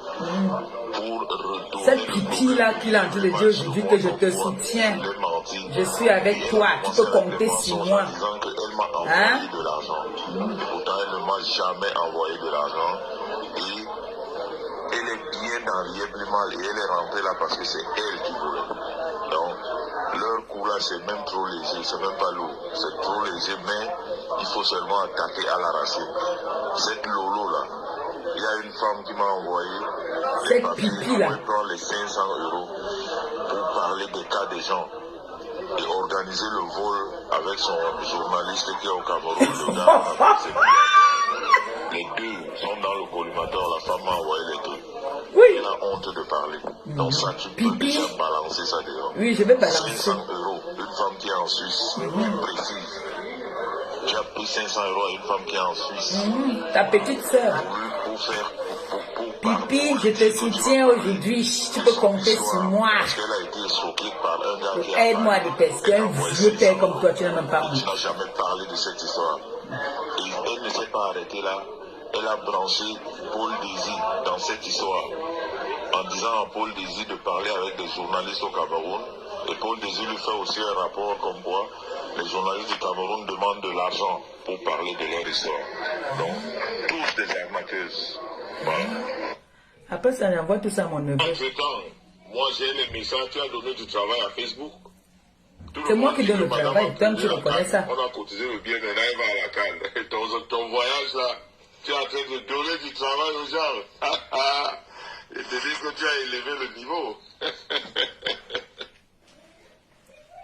pour retourner. Cette Pipi-là qu'il a en train de dire aujourd'hui que je te soutiens, je suis avec toi, tu peux compter sur moi. Elle m'a envoyé de l'argent. Pourtant, elle ne m'a jamais envoyé de l'argent. Et elle est bien enriée mal et elle est rentrée là parce que c'est elle qui voulait. Donc, leur coup là, c'est même trop léger, c'est même pas lourd. C'est trop léger, mais il faut seulement attaquer à la racine. Cette Lolo là, il y a une femme qui m'a envoyé les papiers, elle prend les 500 € pour parler des cas des gens et organiser le vol avec son journaliste qui est au Cameroun. Le gars, les deux sont dans le collimateur, la femme m'a envoyé les deux. Oui. Elle a honte de parler. Donc ça, tu peux déjà balancer ça dehors. Oui, je vais balancer. 500 €, une femme qui est en Suisse, précise. J'ai pris 500 € à une femme qui est en Suisse. Ta petite soeur. Pour faire... Pipi, je te soutiens aujourd'hui. Tu peux compter sur moi. Parce qu'elle a été choquée par un gars qui a... Aide-moi à détester. Un vieux père comme toi, tu n'as même pas honte. Tu n'as jamais parlé de cette histoire. Et elle ne s'est pas arrêtée là. Elle a branché Paul Désir dans cette histoire. En disant à Paul Désir de parler avec des journalistes au Cameroun. Et Paul Désir lui fait aussi un rapport comme quoi les journalistes du Cameroun demandent de l'argent pour parler de leur histoire. Donc, tous des arnaqueuses. Voilà. Après ça, j'envoie tout ça à mon neveu. Entre-temps, moi j'ai les messages, tu as donné du travail à Facebook. C'est moi qui donne le travail, toi tu reconnais ça. On a cotisé le bien de là, à la canne. Ton voyage là, tu es en train de donner du travail aux gens. Et te dis que tu as élevé le niveau.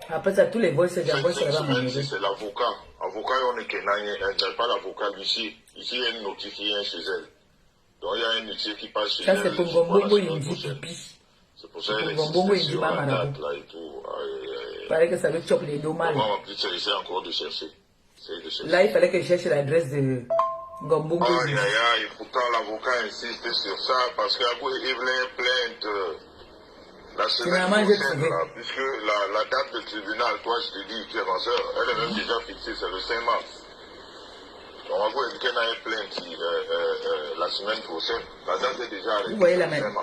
Après ça, tous les voix, j'envoie ça à mon neveu. C'est l'avocat. Avocat, on est Kenaïen, elle n'est pas l'avocat d'ici. Ici, elle notifie chez elle. Donc il y a un métier qui passe chez elle. Ça c'est pour Gombongo, il me dit pipi. C'est pour ça qu'elle est sur la date là et tout. Il fallait que ça le choque les deux mal. Ma petite sœur essaie encore de chercher. Là, il fallait que je cherche l'adresse de Gombongo. Aïe, aïe, aïe. Pourtant, l'avocat insiste sur ça parce qu'après, il voulait plainte la semaine prochaine, là, puisque la date de tribunal, toi, je te dis, tu es ma soeur, elle est même déjà fixée, c'est le 5 mars. Donc, en gros, quelqu'un a une plainte la semaine prochaine. La date est déjà arrêtée. Vous voyez la même.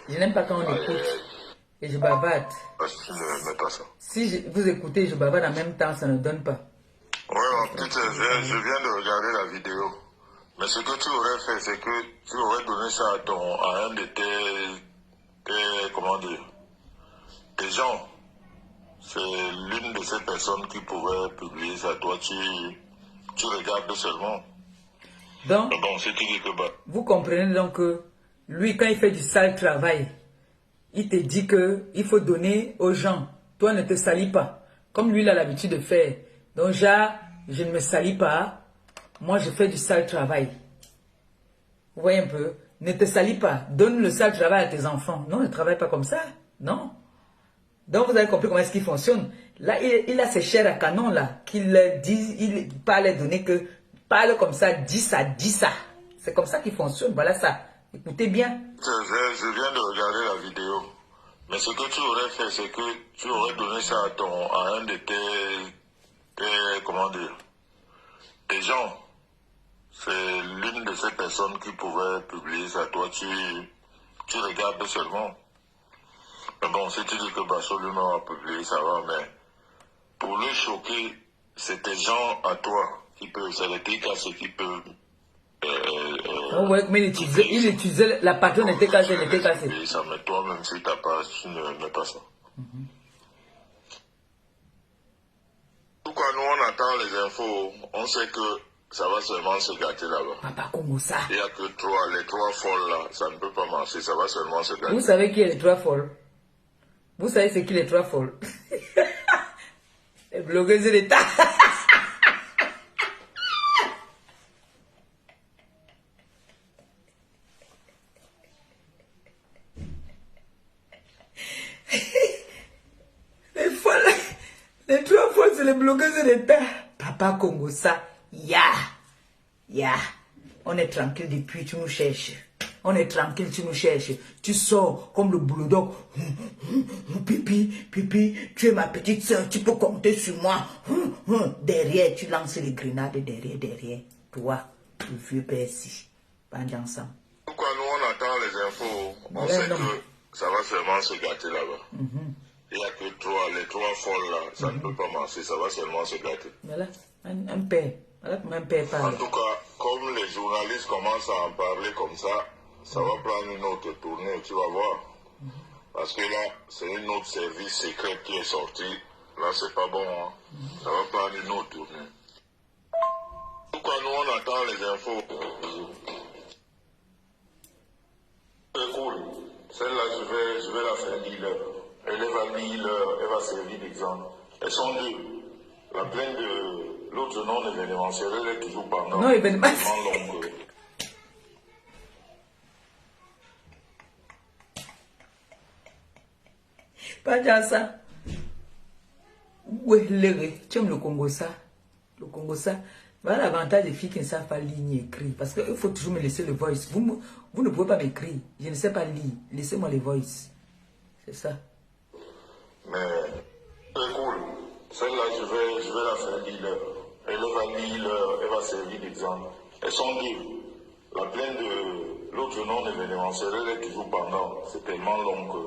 Je n'aime pas quand on écoute et je bavarde. Tu ne mets pas ça. Si vous écoutez et je bavarde en même temps, ça ne donne pas. Oui, ma petite, je viens de regarder la vidéo. Mais ce que tu aurais fait, c'est que tu aurais donné ça à un de tes comment dire, tes gens. C'est l'une de ces personnes qui pourrait publier ça. Toi, tu regardes seulement. Donc, vous comprenez donc que lui, quand il fait du sale travail, il te dit qu'il faut donner aux gens. Toi, ne te salis pas. Comme lui, il a l'habitude de faire. Donc, je ne me salis pas. Moi, je fais du sale travail. Vous voyez un peu? Ne te salis pas. Donne le sale travail à tes enfants. Non, ne travaille pas comme ça. Non. Donc, vous avez compris comment est-ce qu'il fonctionne. Là, il a ses chairs à canon, là, qu'il dit, il parle les données que, parle comme ça, dis ça. C'est comme ça qu'il fonctionne. Voilà ça. Écoutez bien. Je viens de regarder la vidéo. Mais ce que tu aurais fait, c'est que tu aurais donné ça à un de tes comment dire, tes gens. C'est l'une de ces personnes qui pourrait publier ça. Toi, tu regardes seulement. Mais bon, si tu dis que Absolument a publié, ça va, mais pour le choquer, c'est tes gens à toi qui peuvent, c'est les TKC qui peuvent. Oh ouais, mais il utilisait la patronne était cassée, Ça, mais toi, même si t'as pas, tu ne mets pas ça. En tout cas, nous, on attend les infos. On sait que ça va seulement se gâter là-bas. Papa, comment ça? Il n'y a que les trois folles là, ça ne peut pas marcher, ça va seulement se gâter. Vous savez qui est les trois folles? Vous savez c'est qui les trois folles? Les blogueuses de l'État. Les trois folles, c'est les blogueuses de l'État. Papa Congo, ça. On est tranquille depuis, tu nous cherches. On est tranquille, tu nous cherches. Tu sors comme le bulldog. Pipi, tu es ma petite soeur, tu peux compter sur moi. Derrière, tu lances les grenades derrière. Toi, le vieux Percy. Bandez ensemble. En tout cas, nous, on attend les infos. On sait que ça va seulement se gâter là-bas. Il n'y a que les trois folles là, ça ne peut pas marcher, ça va seulement se gâter. Voilà, un père. Voilà, un père parle. En tout cas, comme les journalistes commencent à en parler comme ça va prendre une autre tournée, tu vas voir. Parce que là, c'est une autre service secret qui est sorti. Là, c'est pas bon. Hein. Ça va prendre une autre tournée. En tout cas, nous, on attend les infos. C'est cool. Celle-là, je vais la faire dealer. Elle va dealer, elle va servir d'exemple. Elles sont deux. La plainte de l'autre non événementiel, elle est toujours pendant. Non, événementiel. Pas dire ça. Oui, tu aimes le Congo ça. Le Congo, ça. Voilà l'avantage des filles qui ne savent pas lire ni écrire. Parce qu'il faut toujours me laisser le voice. Vous ne pouvez pas m'écrire. Je ne sais pas lire. Laissez-moi les voice. C'est ça. Mais c'est cool. Celle-là, je vais la faire dealer. Elle va lire, elle va servir d'exemple. Elles sont deux. La plainte de l'autre nom événementiel, elle est toujours pendant. C'est tellement long que...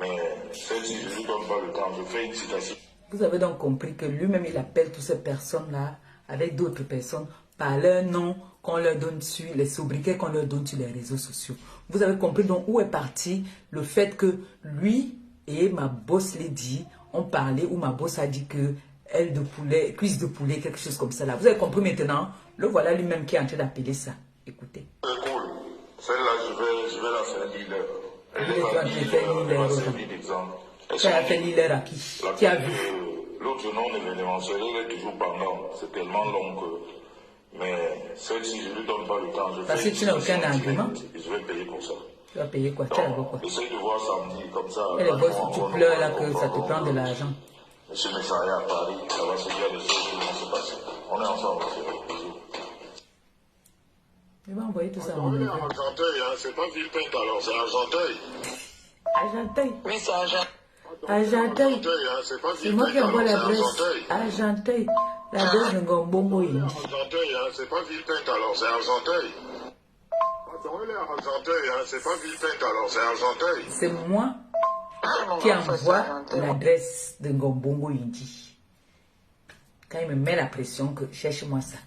Mais celle-ci, je ne lui donne pas le temps. Je fais une citation. Vous avez donc compris que lui-même, il appelle toutes ces personnes-là avec d'autres personnes par leur nom qu'on leur donne sur les sobriquets qu'on leur donne sur les réseaux sociaux. Vous avez compris donc où est parti le fait que lui et ma boss Lady ont parlé, ou ma boss a dit que aile de poulet, cuisse de poulet, quelque chose comme ça là. Vous avez compris maintenant? Le voilà lui-même qui est en train d'appeler ça. Écoutez. C'est cool. Celle-là, je vais la faire dealer. Elle va servir d'exemple. Elle a fait dealer à qui? Qui a vu? L'autre nom événementiel, elle est toujours pendant. C'est tellement long que... Mais celle-ci, je ne lui donne pas le temps. Parce que tu n'as aucun argument. Je vais payer pour ça. Tu vas payer quoi? Tu as quoi? Essaye de voir samedi, comme ça. Et les gosses, tu pleures là que ça te prend de l'argent. Monsieur Messaria à Paris, ça va se dire des choses qui vont se passer. On est ensemble, monsieur. Je vais envoyer tout ça à mon neveu. neveu. Argenteuil, hein, c'est pas Villepinte alors, c'est Argenteuil. Argenteuil. Oui, c'est Argenteuil. Argenteuil. C'est moi qui envoie l'adresse. Argenteuil. L'adresse de Ngombongo. Argenteuil, hein, c'est pas Villepinte alors, c'est Argenteuil. Argenteuil, hein, c'est pas Villepinte alors, c'est Argenteuil. C'est moi qui envoie l'adresse de Ngombongo Indi. Quand il me met la pression que cherche-moi ça.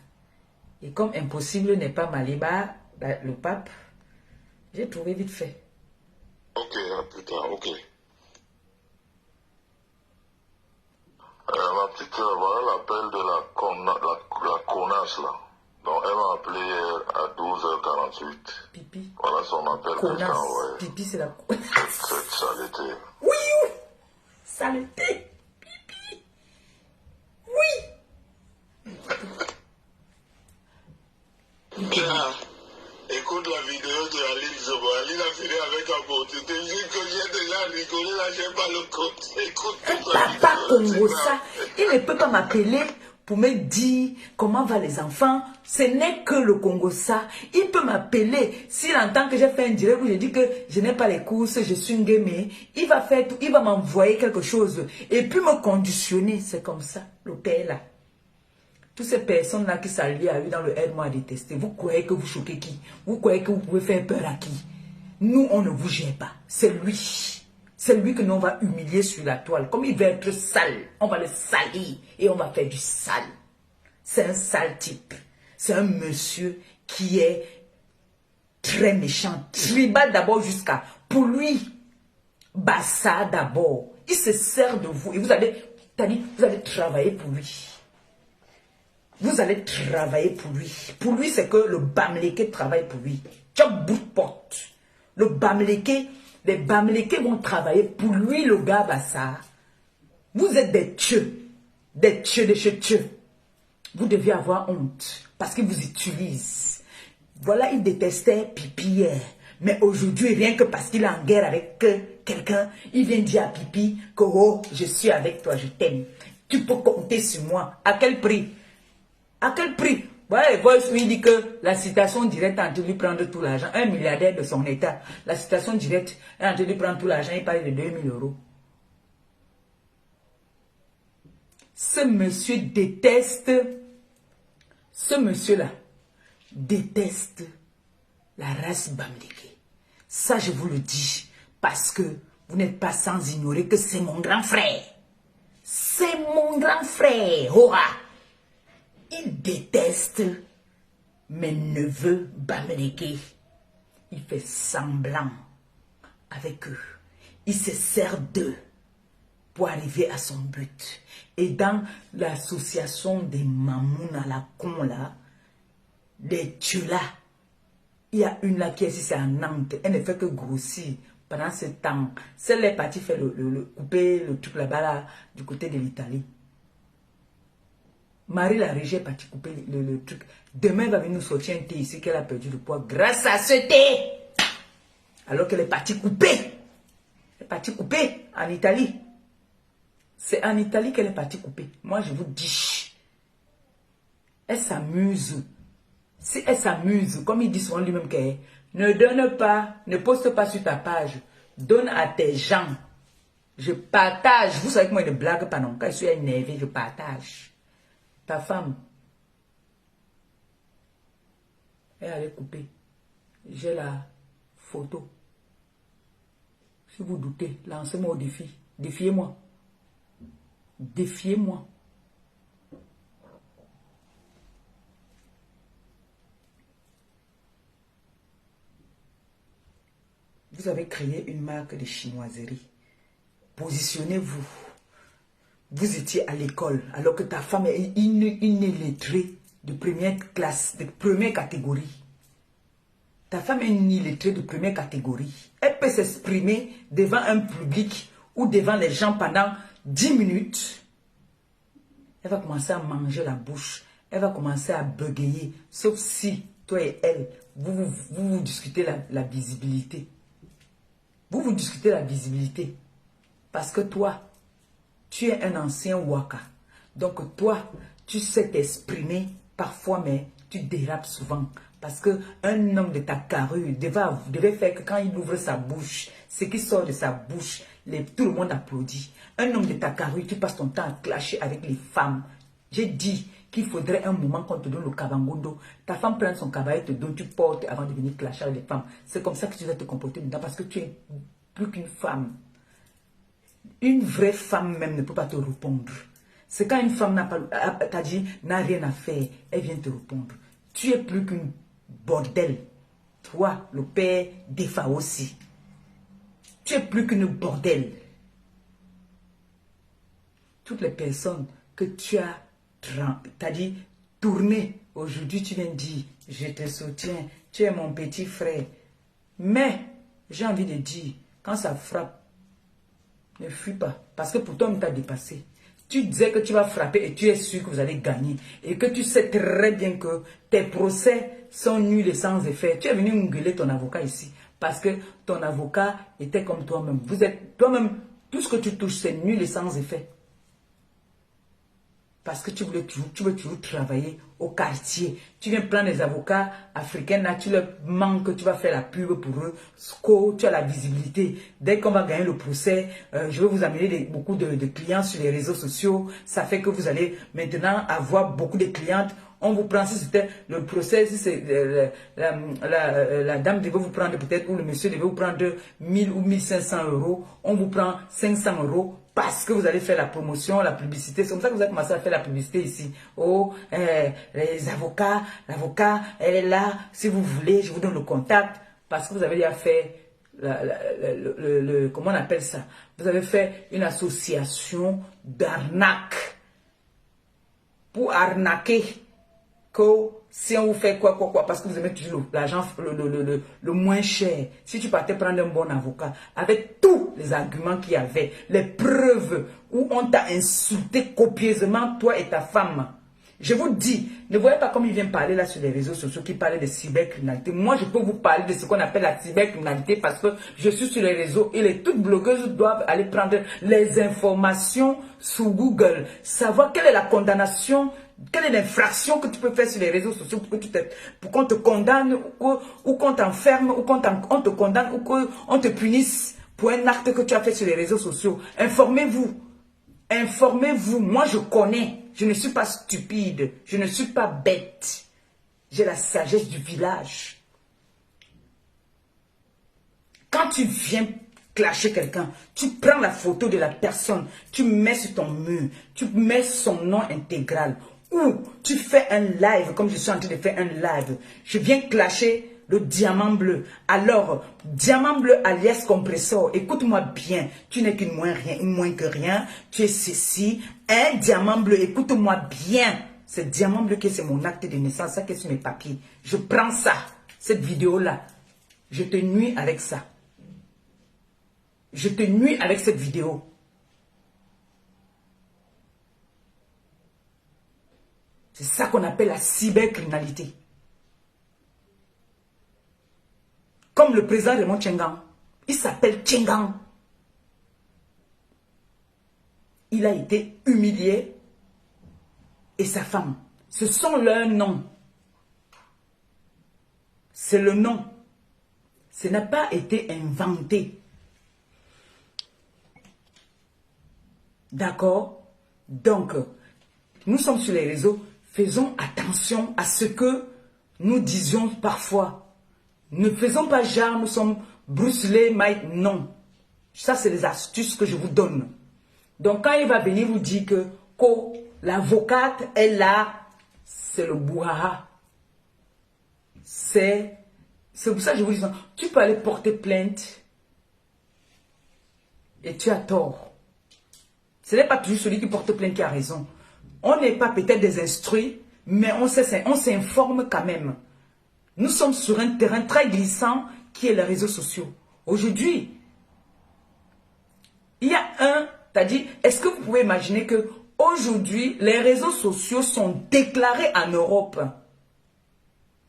Et comme impossible n'est pas Maliba, le pape, j'ai trouvé vite fait. Ok, à plus tard, ok. Ma petite soeur, voilà l'appel de la connasse là. Donc elle m'a appelé à 12h48. Pipi. Voilà son appel que j'ai envoyé. Pipi, c'est la Cette saleté. Oui, saleté. Pipi. Oui. Écoute la vidéo de Aline Zobo. Aline a fini avec un mot. Tu te dis que j'ai déjà rigolé, là, j'ai pas le compte. Écoute toute la vidéo. Papa Congo, ça, il ne peut pas m'appeler pour me dire comment va les enfants. Ce n'est que le Congo, ça. Il peut m'appeler s'il entend que j'ai fait un direct où je dis que je n'ai pas les courses, je suis une gamée. Il va faire tout, il va m'envoyer quelque chose et puis me conditionner. C'est comme ça, le père là. Toutes ces personnes-là qui s'allient à lui dans le aide-moi à détester, vous croyez que vous choquez qui? Vous croyez que vous pouvez faire peur à qui? Nous, on ne vous gère pas. C'est lui. C'est lui que nous, on va humilier sur la toile. Comme il veut être sale, on va le salir et on va faire du sale. C'est un sale type. C'est un monsieur qui est très méchant. Tribal d'abord jusqu'à... Pour lui, Bassa d'abord. Il se sert de vous et vous allez travailler pour lui. Vous allez travailler pour lui. Pour lui, c'est que le Bamléké travaille pour lui. Tu as bout de porte. Le Bamléké, les Bamléké vont travailler pour lui, le gars Bassa. Vous êtes des tcheux. Des tcheux, des tcheux. Vous deviez avoir honte. Parce qu'il vous utilise. Voilà, il détestait Pipi hier. Mais aujourd'hui, rien que parce qu'il est en guerre avec quelqu'un, il vient dire à Pipi que oh, je suis avec toi, je t'aime. Tu peux compter sur moi. À quel prix? À quel prix? Ouais, Voice lui dit que la citation directe est en train de lui prendre tout l'argent. Un milliardaire de son état. La citation directe est en train de lui prendre tout l'argent. Il parle de 2000 €. Ce monsieur déteste. Ce monsieur-là déteste la race Bamléké. Ça, je vous le dis. Parce que vous n'êtes pas sans ignorer que c'est mon grand frère. C'est mon grand frère. Hora. Il déteste mes neveux Bamléké. Il fait semblant avec eux. Il se sert d'eux pour arriver à son but. Et dans l'association des Mamoun à la con là, des Tchula, il y a une là qui est ici, c'est à Nantes. Elle ne fait que grossir pendant ce temps. Celle est partie faire couper le truc là-bas là, du côté de l'Italie. Marie la Régie est partie couper le truc. Demain, elle va venir nous sortir un thé ici qu'elle a perdu le poids grâce à ce thé. Alors qu'elle est partie couper. Elle est partie couper en Italie. C'est en Italie qu'elle est partie couper. Moi, je vous dis. Elle s'amuse. Si elle s'amuse, comme il dit souvent lui-même qu'elle est, ne donne pas, ne poste pas sur ta page. Donne à tes gens. Je partage. Vous savez que moi, je ne blague pas non. Quand je suis énervé, je partage. Ta femme, elle allait couper. J'ai la photo. Si vous doutez, lancez-moi au défi. Défiez-moi. Défiez-moi. Vous avez créé une marque de chinoiserie. Positionnez-vous. Vous étiez à l'école alors que ta femme est une illettrée de première classe, de première catégorie. Ta femme est une illettrée de première catégorie. Elle peut s'exprimer devant un public ou devant les gens pendant 10 minutes. Elle va commencer à manger la bouche. Elle va commencer à bégayer. Sauf si, toi et elle, vous discutez la visibilité. Vous discutez la visibilité. Parce que toi, tu es un ancien waka. Donc toi, tu sais t'exprimer parfois, mais tu dérapes souvent. Parce qu'un homme de ta carrure devait faire que quand il ouvre sa bouche, ce qui sort de sa bouche, tout le monde applaudit. Un homme de ta carrure, tu passes ton temps à clasher avec les femmes. J'ai dit qu'il faudrait un moment qu'on te donne le kabangondo. Ta femme prend son cabaret, te donne, tu portes avant de venir clasher avec les femmes. C'est comme ça que tu dois te comporter maintenant parce que tu es plus qu'une femme. Une vraie femme même ne peut pas te répondre. C'est quand une femme n'a rien à faire, elle vient te répondre. Tu es plus qu'une bordel. Toi, le père d'Efa aussi. Tu es plus qu'une bordel. Toutes les personnes que tu as tourné, aujourd'hui tu viens dire, je te soutiens, tu es mon petit frère. Mais, j'ai envie de dire, quand ça frappe, ne fuis pas. Parce que pour toi, on t'a dépassé. Tu disais que tu vas frapper et tu es sûr que vous allez gagner. Et que tu sais très bien que tes procès sont nuls et sans effet. Tu es venu engueuler ton avocat ici. Parce que ton avocat était comme toi-même. Vous êtes toi-même, tout ce que tu touches, c'est nul et sans effet. Parce que tu veux toujours travailler au quartier. Tu viens prendre des avocats africains, là, tu leur manques que tu vas faire la pub pour eux. Tu as la visibilité. Dès qu'on va gagner le procès, je vais vous amener beaucoup de clients sur les réseaux sociaux. Ça fait que vous allez maintenant avoir beaucoup de clientes. On vous prend, si c'était le procès, si c'est la dame devait vous prendre peut-être, ou le monsieur devait vous prendre 1000 ou 1500 euros, on vous prend 500 euros. Parce que vous allez faire la promotion, la publicité. C'est comme ça que vous avez commencé à faire la publicité ici. Oh, les avocats, l'avocat, elle est là. Si vous voulez, je vous donne le contact. Parce que vous avez déjà fait, comment on appelle ça? Vous avez fait une association d'arnaque. Pour arnaquer. Que si on vous fait quoi, parce que vous aimez toujours l'argent le moins cher. Si tu partais prendre un bon avocat, avec tous les arguments qu'il y avait, les preuves où on t'a insulté copieusement, toi et ta femme. Je vous dis, ne voyez pas comme il vient parler là sur les réseaux sociaux, qui parlait de cybercriminalité. Moi, je peux vous parler de ce qu'on appelle la cybercriminalité parce que je suis sur les réseaux et toutes blogueuses doivent aller prendre les informations sur Google, savoir quelle est la condamnation. Quelle est l'infraction que tu peux faire sur les réseaux sociaux pour qu'on te condamne ou qu'on t'enferme ou qu'on te condamne ou qu'on te punisse pour un acte que tu as fait sur les réseaux sociaux? Informez-vous. Informez-vous. Moi, je connais. Je ne suis pas stupide. Je ne suis pas bête. J'ai la sagesse du village. Quand tu viens clasher quelqu'un, tu prends la photo de la personne, tu mets sur ton mur, tu mets son nom intégral. Ou tu fais un live, comme je suis en train de faire un live. Je viens clasher le diamant bleu. Alors, diamant bleu alias compresseur, écoute-moi bien. Tu n'es qu'une moins que rien. Tu es ceci. Un diamant bleu, écoute-moi bien. Ce diamant bleu qui c'est mon acte de naissance, ça qui est sur mes papiers. Je prends ça, cette vidéo-là. Je te nuis avec ça. Je te nuis avec cette vidéo. C'est ça qu'on appelle la cybercriminalité. Comme le président Raymond Tchengang. Il s'appelle Tchengang. Il a été humilié. Et sa femme. Ce sont leurs noms. C'est le nom. Ce n'a pas été inventé. D'accord? Donc, nous sommes sur les réseaux. Faisons attention à ce que nous disions parfois. Ne faisons pas genre, nous sommes Bruce Lee, Mike. Non. Ça, c'est les astuces que je vous donne. Donc, quand il va venir vous dire que l'avocate est là, c'est le bouhaha. C'est pour ça que je vous dis, tu peux aller porter plainte et tu as tort. Ce n'est pas toujours celui qui porte plainte qui a raison. On n'est pas peut-être des instruits, mais on s'informe quand même. Nous sommes sur un terrain très glissant qui est les réseaux sociaux. Aujourd'hui, il y a c'est-à-dire, est-ce que vous pouvez imaginer que aujourd'hui, les réseaux sociaux sont déclarés en Europe?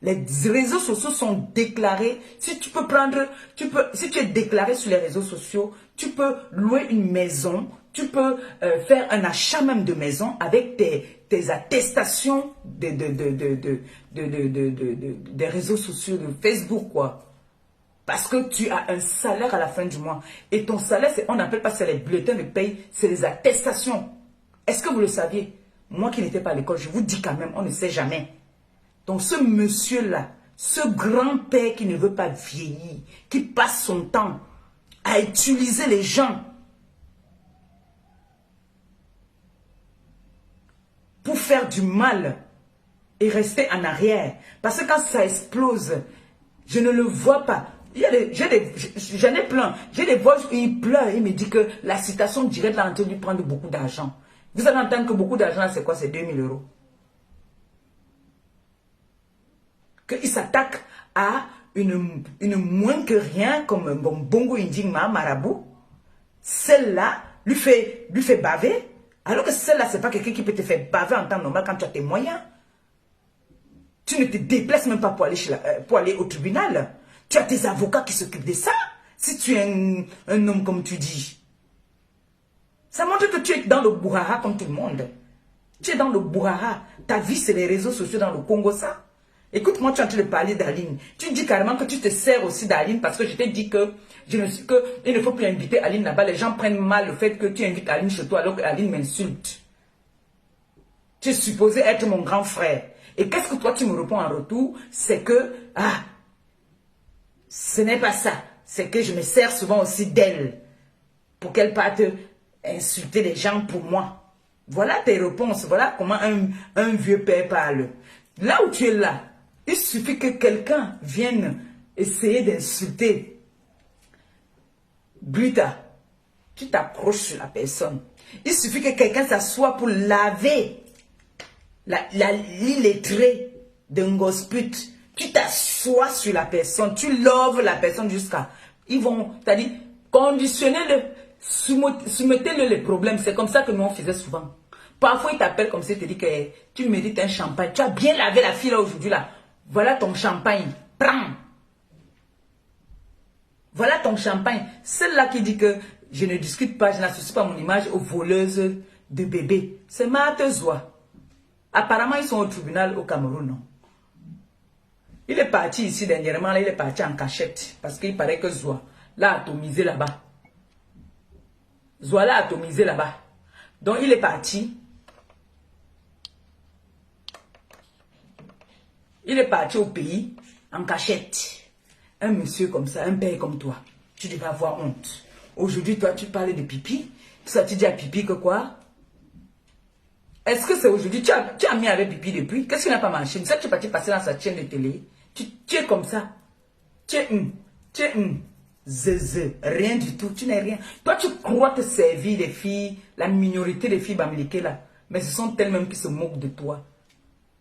Les réseaux sociaux sont déclarés. Si tu peux prendre, si tu es déclaré sur les réseaux sociaux, tu peux louer une maison, tu peux faire un achat même de maison avec tes attestations des réseaux sociaux, de Facebook, quoi. Parce que tu as un salaire à la fin du mois. Et ton salaire, on n'appelle pas ça les bulletins de paye, c'est les attestations. Est-ce que vous le saviez? Moi qui n'étais pas à l'école, je vous dis quand même, on ne sait jamais. Donc ce monsieur-là, ce grand-père qui ne veut pas vieillir, qui passe son temps à utiliser les gens pour faire du mal et rester en arrière. Parce que quand ça explose, je ne le vois pas. J'en ai plein. J'ai des voix où il pleure. Il me dit que la citation directe l'a entendu prendre beaucoup d'argent. Vous allez entendre que beaucoup d'argent, c'est quoi? C'est 2000 €. Qu'il s'attaque à une moins que rien, comme un bongo indigma marabout. Celle-là lui fait baver. Alors que celle-là, ce n'est pas quelqu'un qui peut te faire baver en temps normal quand tu as tes moyens. Tu ne te déplaces même pas pour aller au tribunal. Tu as tes avocats qui s'occupent de ça. Si tu es un homme comme tu dis. Ça montre que tu es dans le bourrara comme tout le monde. Tu es dans le bourrara. Ta vie, c'est les réseaux sociaux dans le Congo, ça. Écoute-moi, tu es en train de parler d'Aline. Tu dis carrément que tu te sers aussi d'Aline parce que je t'ai dit que il ne faut plus inviter Aline là-bas. Les gens prennent mal le fait que tu invites Aline chez toi alors que Aline m'insulte. Tu es supposé être mon grand frère. Et qu'est-ce que toi tu me réponds en retour? C'est que, ce n'est pas ça. C'est que je me sers souvent aussi d'elle pour qu'elle parte insulter les gens pour moi. Voilà tes réponses. Voilà comment un vieux père parle. Là où tu es là, il suffit que quelqu'un vienne essayer d'insulter Brita. Tu t'approches sur la personne. Il suffit que quelqu'un s'assoie pour laver l'illettré d'un gospute. Tu t'assois sur la personne, tu loves la personne jusqu'à... Ils vont, c'est-à-dire, conditionner-le, soumettez-le les problèmes. C'est comme ça que nous on faisait souvent. Parfois, il t'appelle comme ça, il te dit que tu mérites un champagne. Tu as bien lavé la fille là aujourd'hui là. Voilà ton champagne. Prends. Voilà ton champagne. Celle-là qui dit que je ne discute pas, je n'associe pas mon image aux voleuses de bébés. C'est Matezoa. Apparemment, ils sont au tribunal au Cameroun, non? Il est parti ici dernièrement, là, il est parti en cachette. Parce qu'il paraît que Zoa l'a atomisé là-bas. Zoa l'a atomisé là-bas. Donc, il est parti. Il est parti au pays en cachette. Un monsieur comme ça, un père comme toi, tu devais avoir honte. Aujourd'hui, toi, tu parles de pipi. Ça, tu dis à pipi que quoi? Est-ce que c'est aujourd'hui? Tu as mis avec pipi depuis? Qu'est-ce qui n'a pas marché? Tu sais que tu es parti passer dans sa chaîne de télé. Tu es comme ça. Tu es zézé. Rien du tout. Tu n'es rien. Toi, tu crois te servir des filles, la minorité des filles bamiliquées là. Mais ce sont elles-mêmes qui se moquent de toi.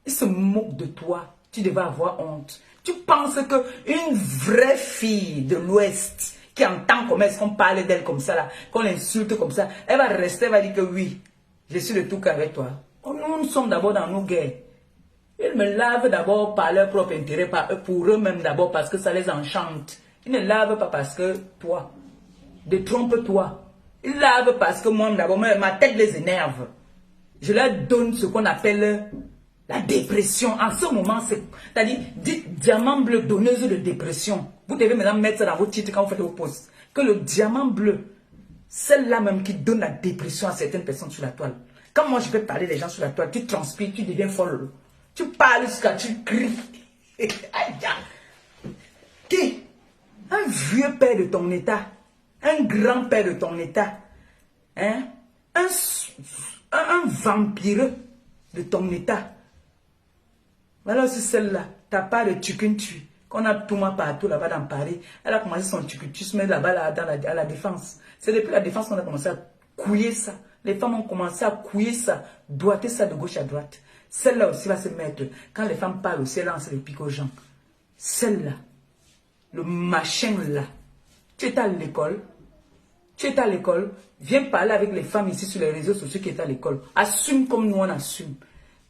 Ils se moquent de toi. Tu devais avoir honte. Tu penses qu'une vraie fille de l'Ouest qui entend comment est-ce qu'on parle d'elle comme ça là, qu'on l'insulte comme ça, elle va rester, elle va dire que oui, je suis de tout qu'avec toi. Nous sommes d'abord dans nos guerres. Ils me lavent d'abord par leur propre intérêt, pour eux-mêmes d'abord parce que ça les enchante. Ils ne lavent pas parce que toi, détrompe-toi. Ils lavent parce que moi d'abord, ma tête les énerve. Je leur donne ce qu'on appelle La dépression, en ce moment, c'est-à-dire, dites diamant bleu, donneuse de dépression. Vous devez maintenant mettre ça dans vos titres quand vous faites vos posts. Que le diamant bleu, celle-là même qui donne la dépression à certaines personnes sur la toile. Quand moi je vais parler des gens sur la toile, tu transpires, tu deviens folle. Tu parles jusqu'à tu cries. Qui? Un vieux père de ton état, un grand-père de ton état, hein? un vampireux de ton état. Voilà aussi celle-là, ta part de tukuntu, qu'on a tout moi partout là-bas dans Paris. Elle a commencé son tukuntu, mais là-bas à la défense. C'est depuis la défense qu'on a commencé à couiller ça. Les femmes ont commencé à couiller ça, doigter ça de gauche à droite. Celle-là aussi va se mettre. Quand les femmes parlent aussi, elle lance les pics aux gens. Celle-là, le machin là. Tu es à l'école. Tu es à l'école. Viens parler avec les femmes ici sur les réseaux sociaux qui sont à l'école. Assume comme nous on assume.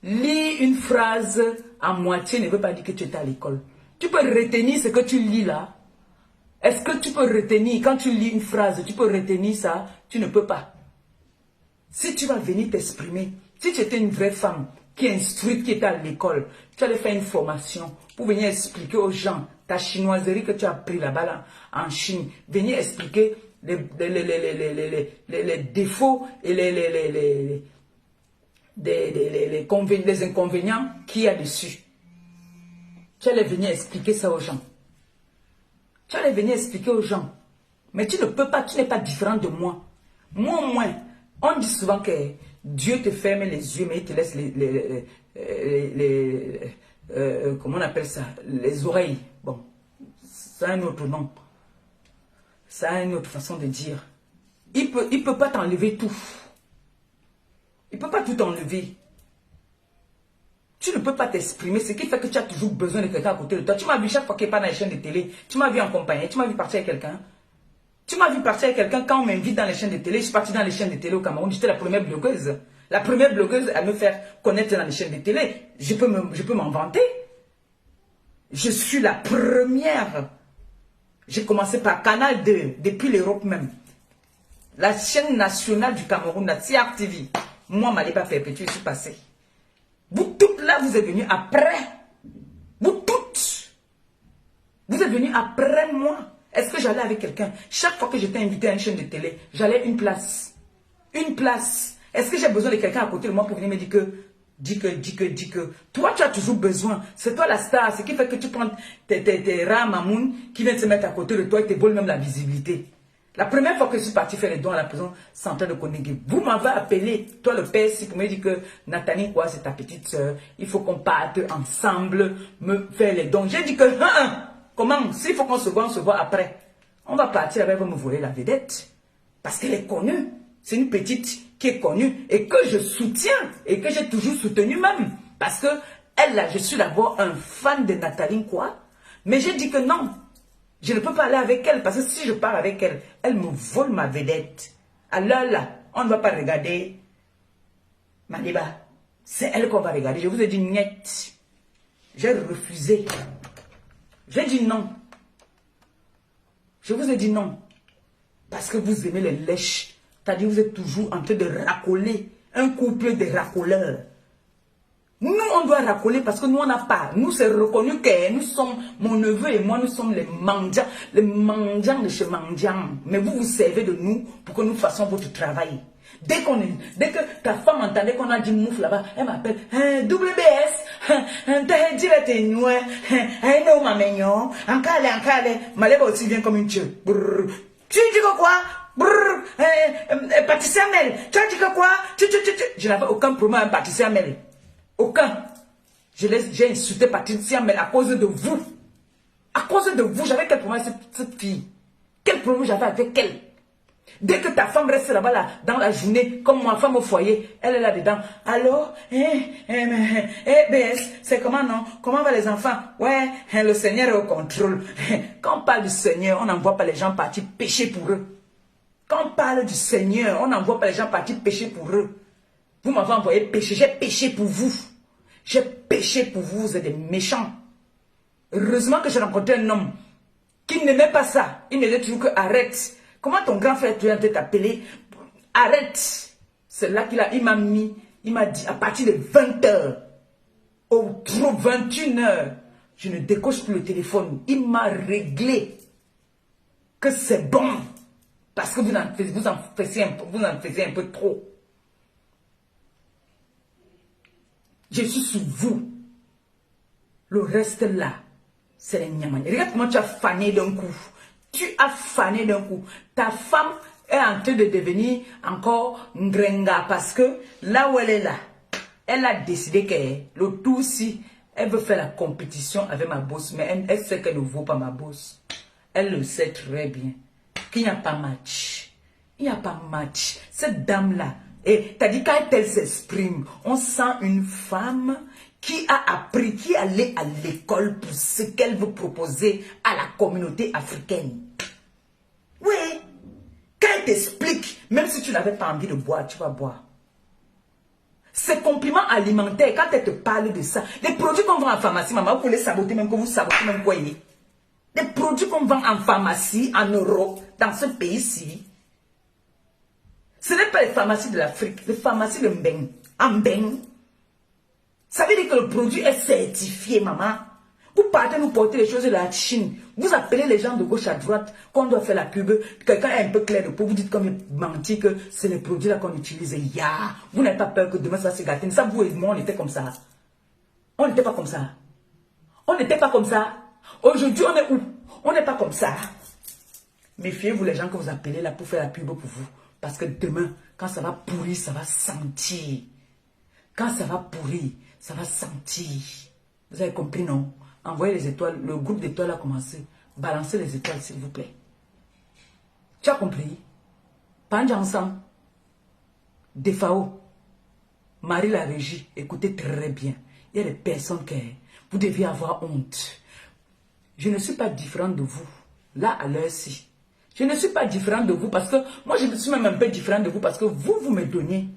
Lis une phrase à moitié ne veut pas dire que tu es à l'école. Tu peux retenir ce que tu lis là. Est-ce que tu peux retenir, quand tu lis une phrase, tu peux retenir ça? Tu ne peux pas. Si tu vas venir t'exprimer, si tu étais une vraie femme qui est instruite, qui est à l'école, tu allais faire une formation pour venir expliquer aux gens ta chinoiserie que tu as appris là-bas en Chine. Venir expliquer les défauts et les inconvénients qu'il y a dessus. Tu allais venir expliquer ça aux gens. Tu allais venir expliquer aux gens. Mais tu ne peux pas, tu n'es pas différent de moi. Moi, au moins, on dit souvent que Dieu te ferme les yeux, mais il te laisse comment on appelle ça? Les oreilles. Bon, ça a un autre nom. Ça a une autre façon de dire. Il peut pas t'enlever tout. Il ne peut pas tout enlever. Tu ne peux pas t'exprimer, ce qui fait que tu as toujours besoin de quelqu'un à côté de toi. Tu m'as vu chaque fois qu'il n'est pas dans les chaînes de télé. Tu m'as vu en compagnie, tu m'as vu partir avec quelqu'un. Tu m'as vu partir avec quelqu'un quand on m'invite dans les chaînes de télé. Je suis partie dans les chaînes de télé au Cameroun. J'étais la première blogueuse. La première blogueuse à me faire connaître dans les chaînes de télé. Je peux m'en vanter. Je suis la première. J'ai commencé par Canal 2, depuis l'Europe même. La chaîne nationale du Cameroun, la TR TV. Moi, Maliba Perpétue, je suis passée. Vous toutes là, vous êtes venus après. Vous toutes. Vous êtes venus après moi. Est-ce que j'allais avec quelqu'un? Chaque fois que j'étais invité à une chaîne de télé, j'allais une place. Une place. Est-ce que j'ai besoin de quelqu'un à côté de moi pour venir me dire que... Toi, tu as toujours besoin. C'est toi la star. Ce qui fait que tu prends tes rats mamoun qui viennent se mettre à côté de toi et te volent même la visibilité. La première fois que je suis parti faire les dons à la prison centrale de Konigé, vous m'avez appelé, toi le père, pour me dire que Nathalie, quoi, c'est ta petite soeur, il faut qu'on parte ensemble, me faire les dons. J'ai dit que, comment, s'il faut qu'on se voit après. On va partir, elle va me voler la vedette. Parce qu'elle est connue. C'est une petite qui est connue et que je soutiens et que j'ai toujours soutenu même. Parce que, elle là, je suis d'abord un fan de Nathalie, quoi. Mais j'ai dit que non. Je ne peux pas aller avec elle parce que si je pars avec elle, elle me vole ma vedette. Alors là, on ne va pas regarder Maliba. C'est elle qu'on va regarder. Je vous ai dit net. J'ai refusé. J'ai dit non. Je vous ai dit non. Parce que vous aimez les lèches. C'est-à-dire vous êtes toujours en train de racoler. Un couple de racoleurs. Nous, on doit racoler parce que nous, on n'a pas. Nous, c'est reconnu que nous sommes, mon neveu et moi, nous sommes les mendiants de chez mendiants. Mais vous, vous servez de nous pour que nous fassions votre travail. Dès que ta femme entendait qu'on a dit mouf là-bas, elle m'appelle, WBS, Maleba aussi vient comme une tue. Tu dis quoi? Pâtissier Amel, tu as dit quoi? Je n'avais aucun problème avec Pâtissier Amel. Aucun. J'ai insulté Patricia, mais à cause de vous. À cause de vous, j'avais quel problème avec cette fille? Quel problème j'avais avec elle? Dès que ta femme reste là-bas, là, dans la journée, comme ma femme au foyer, elle est là-dedans. Alors, BS, c'est comment non? Comment va les enfants? Ouais, le Seigneur est au contrôle. Quand on parle du Seigneur, on n'envoie pas les gens partir pécher pour eux. Quand on parle du Seigneur, on n'envoie pas les gens partir pécher pour eux. Vous m'avez envoyé pécher, j'ai péché pour vous. J'ai péché pour vous, vous êtes des méchants. Heureusement que j'ai rencontré un homme qui n'aimait pas ça. Il me disait toujours que arrête. Comment ton grand frère tu es en train de t'appeler? Arrête. C'est là il m'a mis, il m'a dit à partir de 20 h, Au 21h, je ne décoche plus le téléphone. Il m'a réglé que c'est bon. Parce que vous en faisiez un peu trop. Je suis sur vous. Le reste là, c'est les Nyamani. Regarde comment tu as fané d'un coup. Tu as fané d'un coup. Ta femme est en train de devenir encore ngrenga parce que là où elle est là, elle a décidé que le tout si elle veut faire la compétition avec ma boss, mais elle sait qu'elle ne vaut pas ma boss. Elle le sait très bien. Qu'il n'y a pas match. Il n'y a pas match. Cette dame-là, et t'as dit quand elle s'exprime, on sent une femme qui a appris, qui est allée à l'école pour ce qu'elle veut proposer à la communauté africaine. Oui. Quand elle t'explique, même si tu n'avais pas envie de boire, tu vas boire. Ces compliments alimentaires, quand elle te parle de ça, les produits qu'on vend en pharmacie, maman, vous pouvez les saboter même que vous sabotez même quoi. Les produits qu'on vend en pharmacie, en Europe, dans ce pays-ci, ce n'est pas les pharmacies de l'Afrique, les pharmacies de Mbeng. En Mbeng. Ça veut dire que le produit est certifié, maman. Vous partez nous porter les choses de la Chine. Vous appelez les gens de gauche à droite, qu'on doit faire la pub. Quelqu'un est un peu clair de peau, vous dites comme il mentit que c'est les produits là qu'on utilise. Ya, vous n'avez pas peur que demain ça va se gâter. Ça, vous et moi, on était comme ça. On n'était pas comme ça. On n'était pas comme ça. Aujourd'hui, on est où? On n'est pas comme ça. Méfiez-vous les gens que vous appelez là pour faire la pub pour vous. Parce que demain, quand ça va pourrir, ça va sentir. Quand ça va pourrir, ça va sentir. Vous avez compris, non? Envoyez les étoiles. Le groupe d'étoiles a commencé. Balancez les étoiles, s'il vous plaît. Tu as compris? Panjansan, Defao, Marie la régie, écoutez très bien. Il y a des personnes que vous deviez avoir honte. Je ne suis pas différente de vous. Là, à l'heure-ci. Je ne suis pas différente de vous parce que moi, je suis même un peu différente de vous parce que vous me donnez.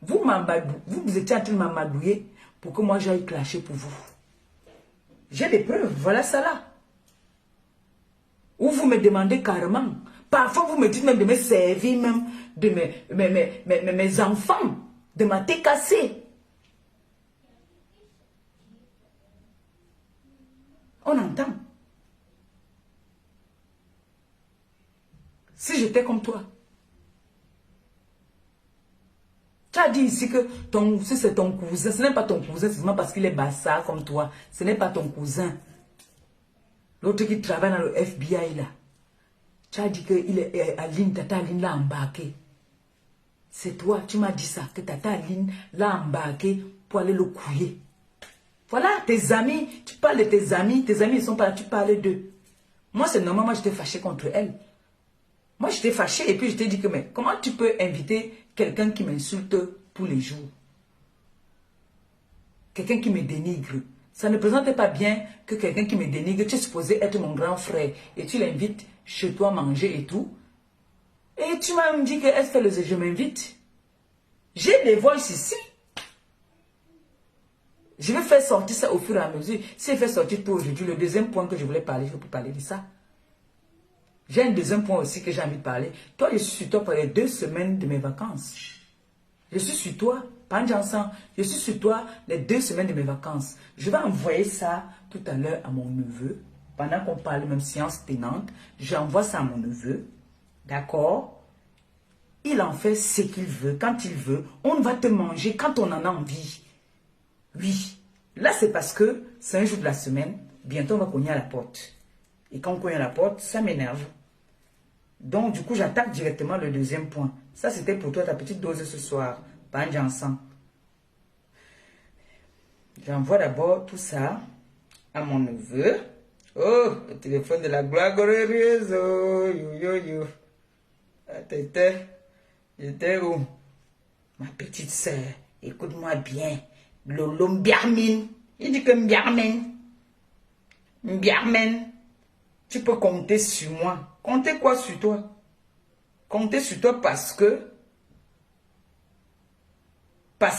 Vous étiez en train de m'amadouiller pour que moi j'aille clasher pour vous. J'ai des preuves, voilà ça là. Ou vous me demandez carrément. Parfois vous me dites même de me servir même de mes enfants, de ma TKC. On entend. Si j'étais comme toi. Tu as dit ici que si c'est ton cousin, ce n'est pas ton cousin, c'est seulement parce qu'il est bassa comme toi. Ce n'est pas ton cousin. L'autre qui travaille dans le FBI là. Tu as dit que Tata Aline l'a embarqué. C'est toi, tu m'as dit ça, que Tata Aline l'a embarqué pour aller le couiller. Voilà, tes amis, tu parles de tes amis ils sont pas là, tu parles d'eux. Moi c'est normal, moi j'étais fâché contre elle. Moi j'étais fâché et puis je t'ai dit que mais comment tu peux inviter quelqu'un qui m'insulte tous les jours? Quelqu'un qui me dénigre. Ça ne présente pas bien que quelqu'un qui me dénigre, tu es supposé être mon grand frère et tu l'invites chez toi manger et tout. Et tu m'as dit qu'elle fait le jeu, je m'invite. J'ai des voix ici. Je vais faire sortir ça au fur et à mesure. Si je fais sortir tout aujourd'hui, le deuxième point que je voulais parler, je vais vous parler de ça. J'ai un deuxième point aussi que j'ai envie de parler. Toi, je suis sur toi pour les 2 semaines de mes vacances. Je suis sur toi, Panjansan. Je suis sur toi les 2 semaines de mes vacances. Je vais envoyer ça tout à l'heure à mon neveu. Pendant qu'on parle même séance tenante, j'envoie ça à mon neveu. D'accord? Il en fait ce qu'il veut, quand il veut. On va te manger quand on en a envie. Oui. Là, c'est parce que c'est un jour de la semaine. Bientôt, on va cogner à la porte. Et quand on cogne à la porte, ça m'énerve. Donc, du coup, j'attaque directement le deuxième point. Ça, c'était pour toi, ta petite dose ce soir. Panjansan. J'envoie d'abord tout ça à mon neveu. Oh, le téléphone de la gloire glorieuse. Oh, yo. J'étais où? Ma petite sœur, écoute-moi bien. Lolo Mbiarmin. Il dit que Mbiarmen. Tu peux compter sur moi. Compter quoi sur toi? Compter sur toi parce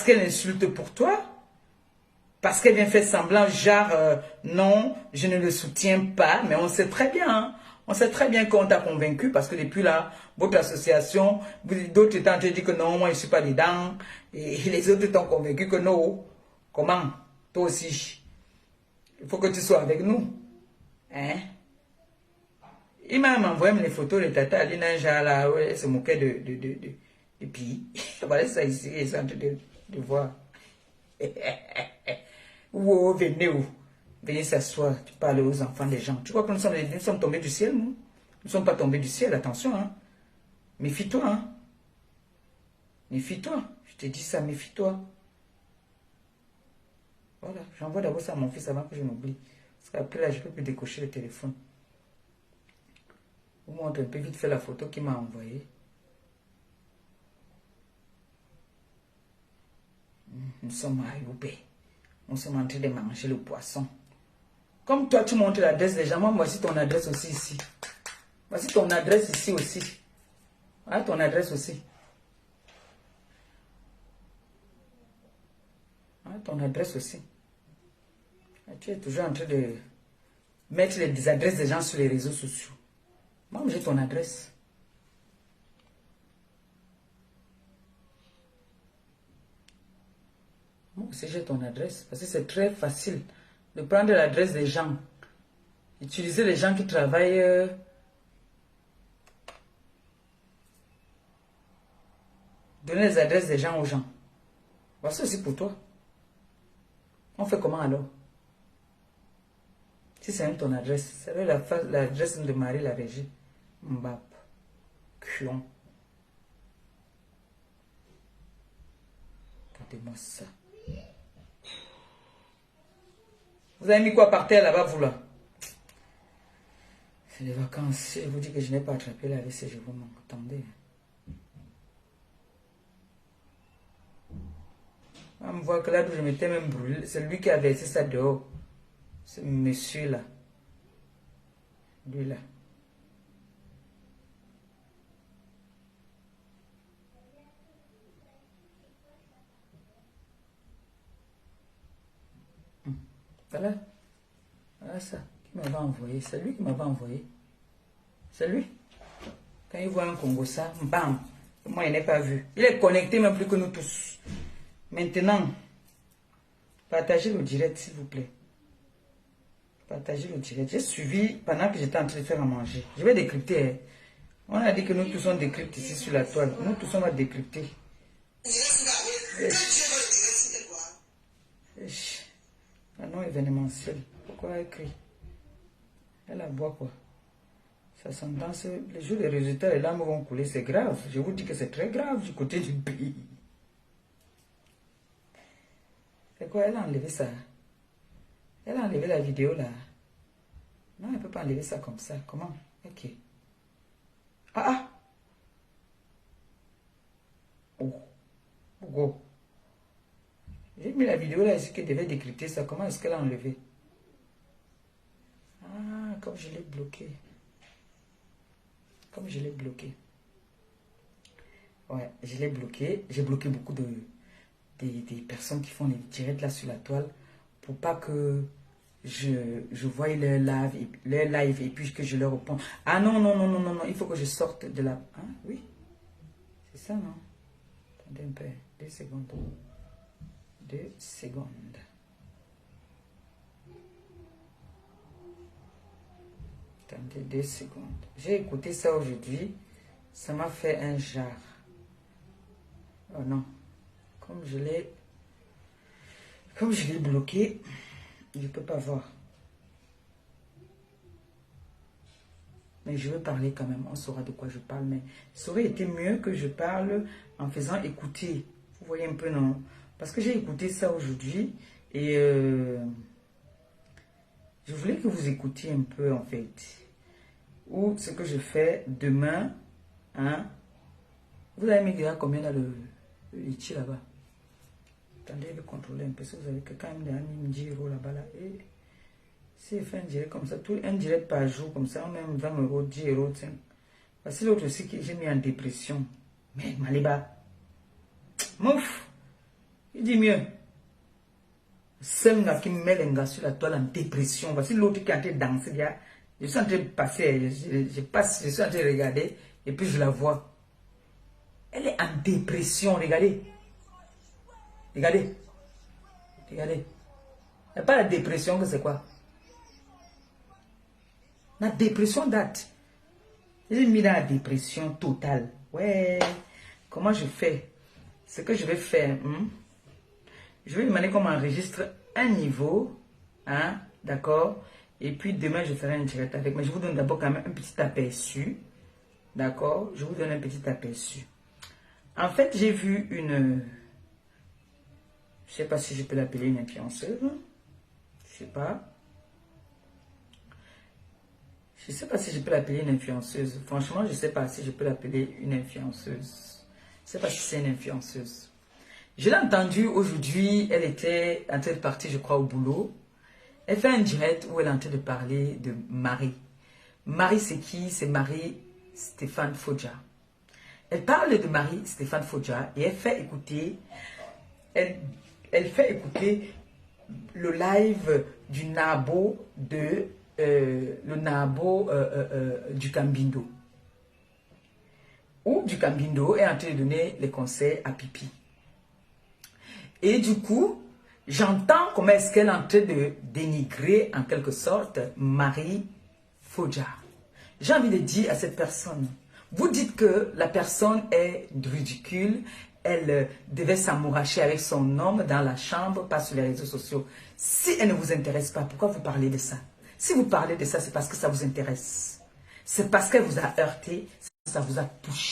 qu'elle insulte pour toi? Parce qu'elle vient faire semblant, genre, non, je ne le soutiens pas, mais on sait très bien, hein? On sait très bien qu'on t'a convaincu, parce que depuis là, votre association, d'autres étant te dit que non, moi je ne suis pas dedans, et les autres t'ont convaincu que non. Comment? Toi aussi. Il faut que tu sois avec nous. Hein? Il m'a envoyé les photos de Tata Alina là, où elle se moquait de pays. Voilà ça ici, ils sont en train de voir. Où venez où? Venez s'asseoir, tu parles aux enfants des gens. Tu crois que nous sommes tombés du ciel, nous? Nous ne sommes pas tombés du ciel, attention, hein? Méfie-toi, hein? Méfie-toi. Je te dis ça, méfie-toi. Voilà, j'envoie d'abord ça à mon fils avant que je n'oublie. Parce qu'après là, je ne peux plus décocher le téléphone. Je vous montre un peu vite fait la photo qu'il m'a envoyée. Nous sommes à Youbé. Nous sommes en train de manger le poisson. Comme toi, tu montres l'adresse des gens, moi, voici ton adresse aussi ici. Voici ton adresse ici aussi. Voilà ton adresse aussi. Voilà ton adresse aussi. Tu es toujours en train de mettre les adresses des gens sur les réseaux sociaux. Moi, j'ai ton adresse. Moi aussi, j'ai ton adresse. Parce que c'est très facile de prendre l'adresse des gens. Utiliser les gens qui travaillent. Donner les adresses des gens aux gens. Voici aussi pour toi. On fait comment alors? Si c'est même ton adresse, c'est l'adresse de Marie la Régie. Mbap. Kion. Regardez-moi ça. Vous avez mis quoi par terre là-bas, vous là? C'est les vacances. Je vous dis que je n'ai pas attrapé la WC, je vous manque. Attendez. On me voit que là où je m'étais même brûlé, c'est lui qui a versé ça dehors. Ce monsieur-là. Lui-là. Voilà. Voilà ça. Qui m'avait envoyé. C'est lui qui m'avait envoyé. C'est lui. Quand il voit un Congo ça, bam. Moi, il n'est pas vu. Il est connecté même plus que nous tous. Maintenant, partagez le direct, s'il vous plaît. Partagez le direct. J'ai suivi pendant que j'étais en train de faire à manger. Je vais décrypter. Hein. On a dit que nous tous on décrypte ici sur la toile. Nous tous on va décrypter. Un nom événementiel. Pourquoi elle écrit? Elle a boit quoi? Ça s'entend. Les jours des résultats, les larmes vont couler. C'est grave. Je vous dis que c'est très grave du côté du pays. C'est quoi? Elle a enlevé ça. Elle a enlevé la vidéo là. Non, elle ne peut pas enlever ça comme ça. Comment? Ok. Ah! Oh. Pourquoi? J'ai mis la vidéo là ici qui devait décrypter ça. Comment est-ce qu'elle a enlevé? Ah, comme je l'ai bloqué. Comme je l'ai bloqué. Ouais, je l'ai bloqué. J'ai bloqué beaucoup des personnes qui font les directs là sur la toile pour pas que je voie leur live et puis que je leur réponds. Ah non, non, non, non, non, non, il faut que je sorte de la... Hein? Oui, c'est ça, non? Attendez un peu, 2 secondes. 2 secondes. Attendez 2 secondes. J'ai écouté ça aujourd'hui, ça m'a fait un jar. Oh non, comme je l'ai bloqué, je ne peux pas voir. Mais je vais parler quand même, on saura de quoi je parle. Mais ça aurait été mieux que je parle en faisant écouter. Vous voyez un peu, non? Parce que j'ai écouté ça aujourd'hui et je voulais que vous écoutiez un peu en fait. Ou ce que je fais demain. Hein? Vous avez mis déjà combien dans le litchi là-bas? Attendez, je vais contrôler un peu si vous avez quelqu'un qui a mis 10 € là-bas. Là. Et si je fais un direct comme ça, un direct par jour comme ça, on met 20 €, 10 €, tiens. Voici l'autre aussi que j'ai mis en dépression. Mais Maliba, mouf, il dit mieux. C'est un gars qui met les gars sur la toile en dépression. Voici l'autre qui est en train de danser. Là. Je suis en train de passer, je passe, je suis en train de regarder et puis je la vois. Elle est en dépression, regardez. Regardez. Regardez. Il n'y a pas la dépression que c'est quoi? La dépression date. J'ai mis dans la dépression totale. Ouais. Comment je fais? Ce que je vais faire, je vais demander qu'on m'enregistre un niveau. Hein? D'accord? Et puis demain, je ferai un direct avec. Mais je vous donne d'abord quand même un petit aperçu. D'accord? Je vous donne un petit aperçu. En fait, j'ai vu une... Je ne sais pas si je peux l'appeler une influenceuse. Je ne sais pas. Je ne sais pas si je peux l'appeler une influenceuse. Franchement, je ne sais pas si je peux l'appeler une influenceuse. Je ne sais pas si c'est une influenceuse. Je l'ai entendue aujourd'hui. Elle était en train de partir, je crois, au boulot. Elle fait un direct où elle est en train de parler de Marie. Marie, c'est qui? C'est Marie-Stéphane Fodja. Elle parle de Marie-Stéphane Fodja et elle fait écouter... Elle fait écouter le live du Nabo du Cambindo. Où du Cambindo est en train de donner les conseils à Pipi. Et du coup, j'entends comment est-ce qu'elle est en train de dénigrer en quelque sorte Marie Fodja. J'ai envie de dire à cette personne, vous dites que la personne est ridicule, elle devait s'amouracher avec son homme dans la chambre, pas sur les réseaux sociaux. Si elle ne vous intéresse pas, pourquoi vous parlez de ça? Si vous parlez de ça, c'est parce que ça vous intéresse. C'est parce qu'elle vous a heurté, ça vous a touché.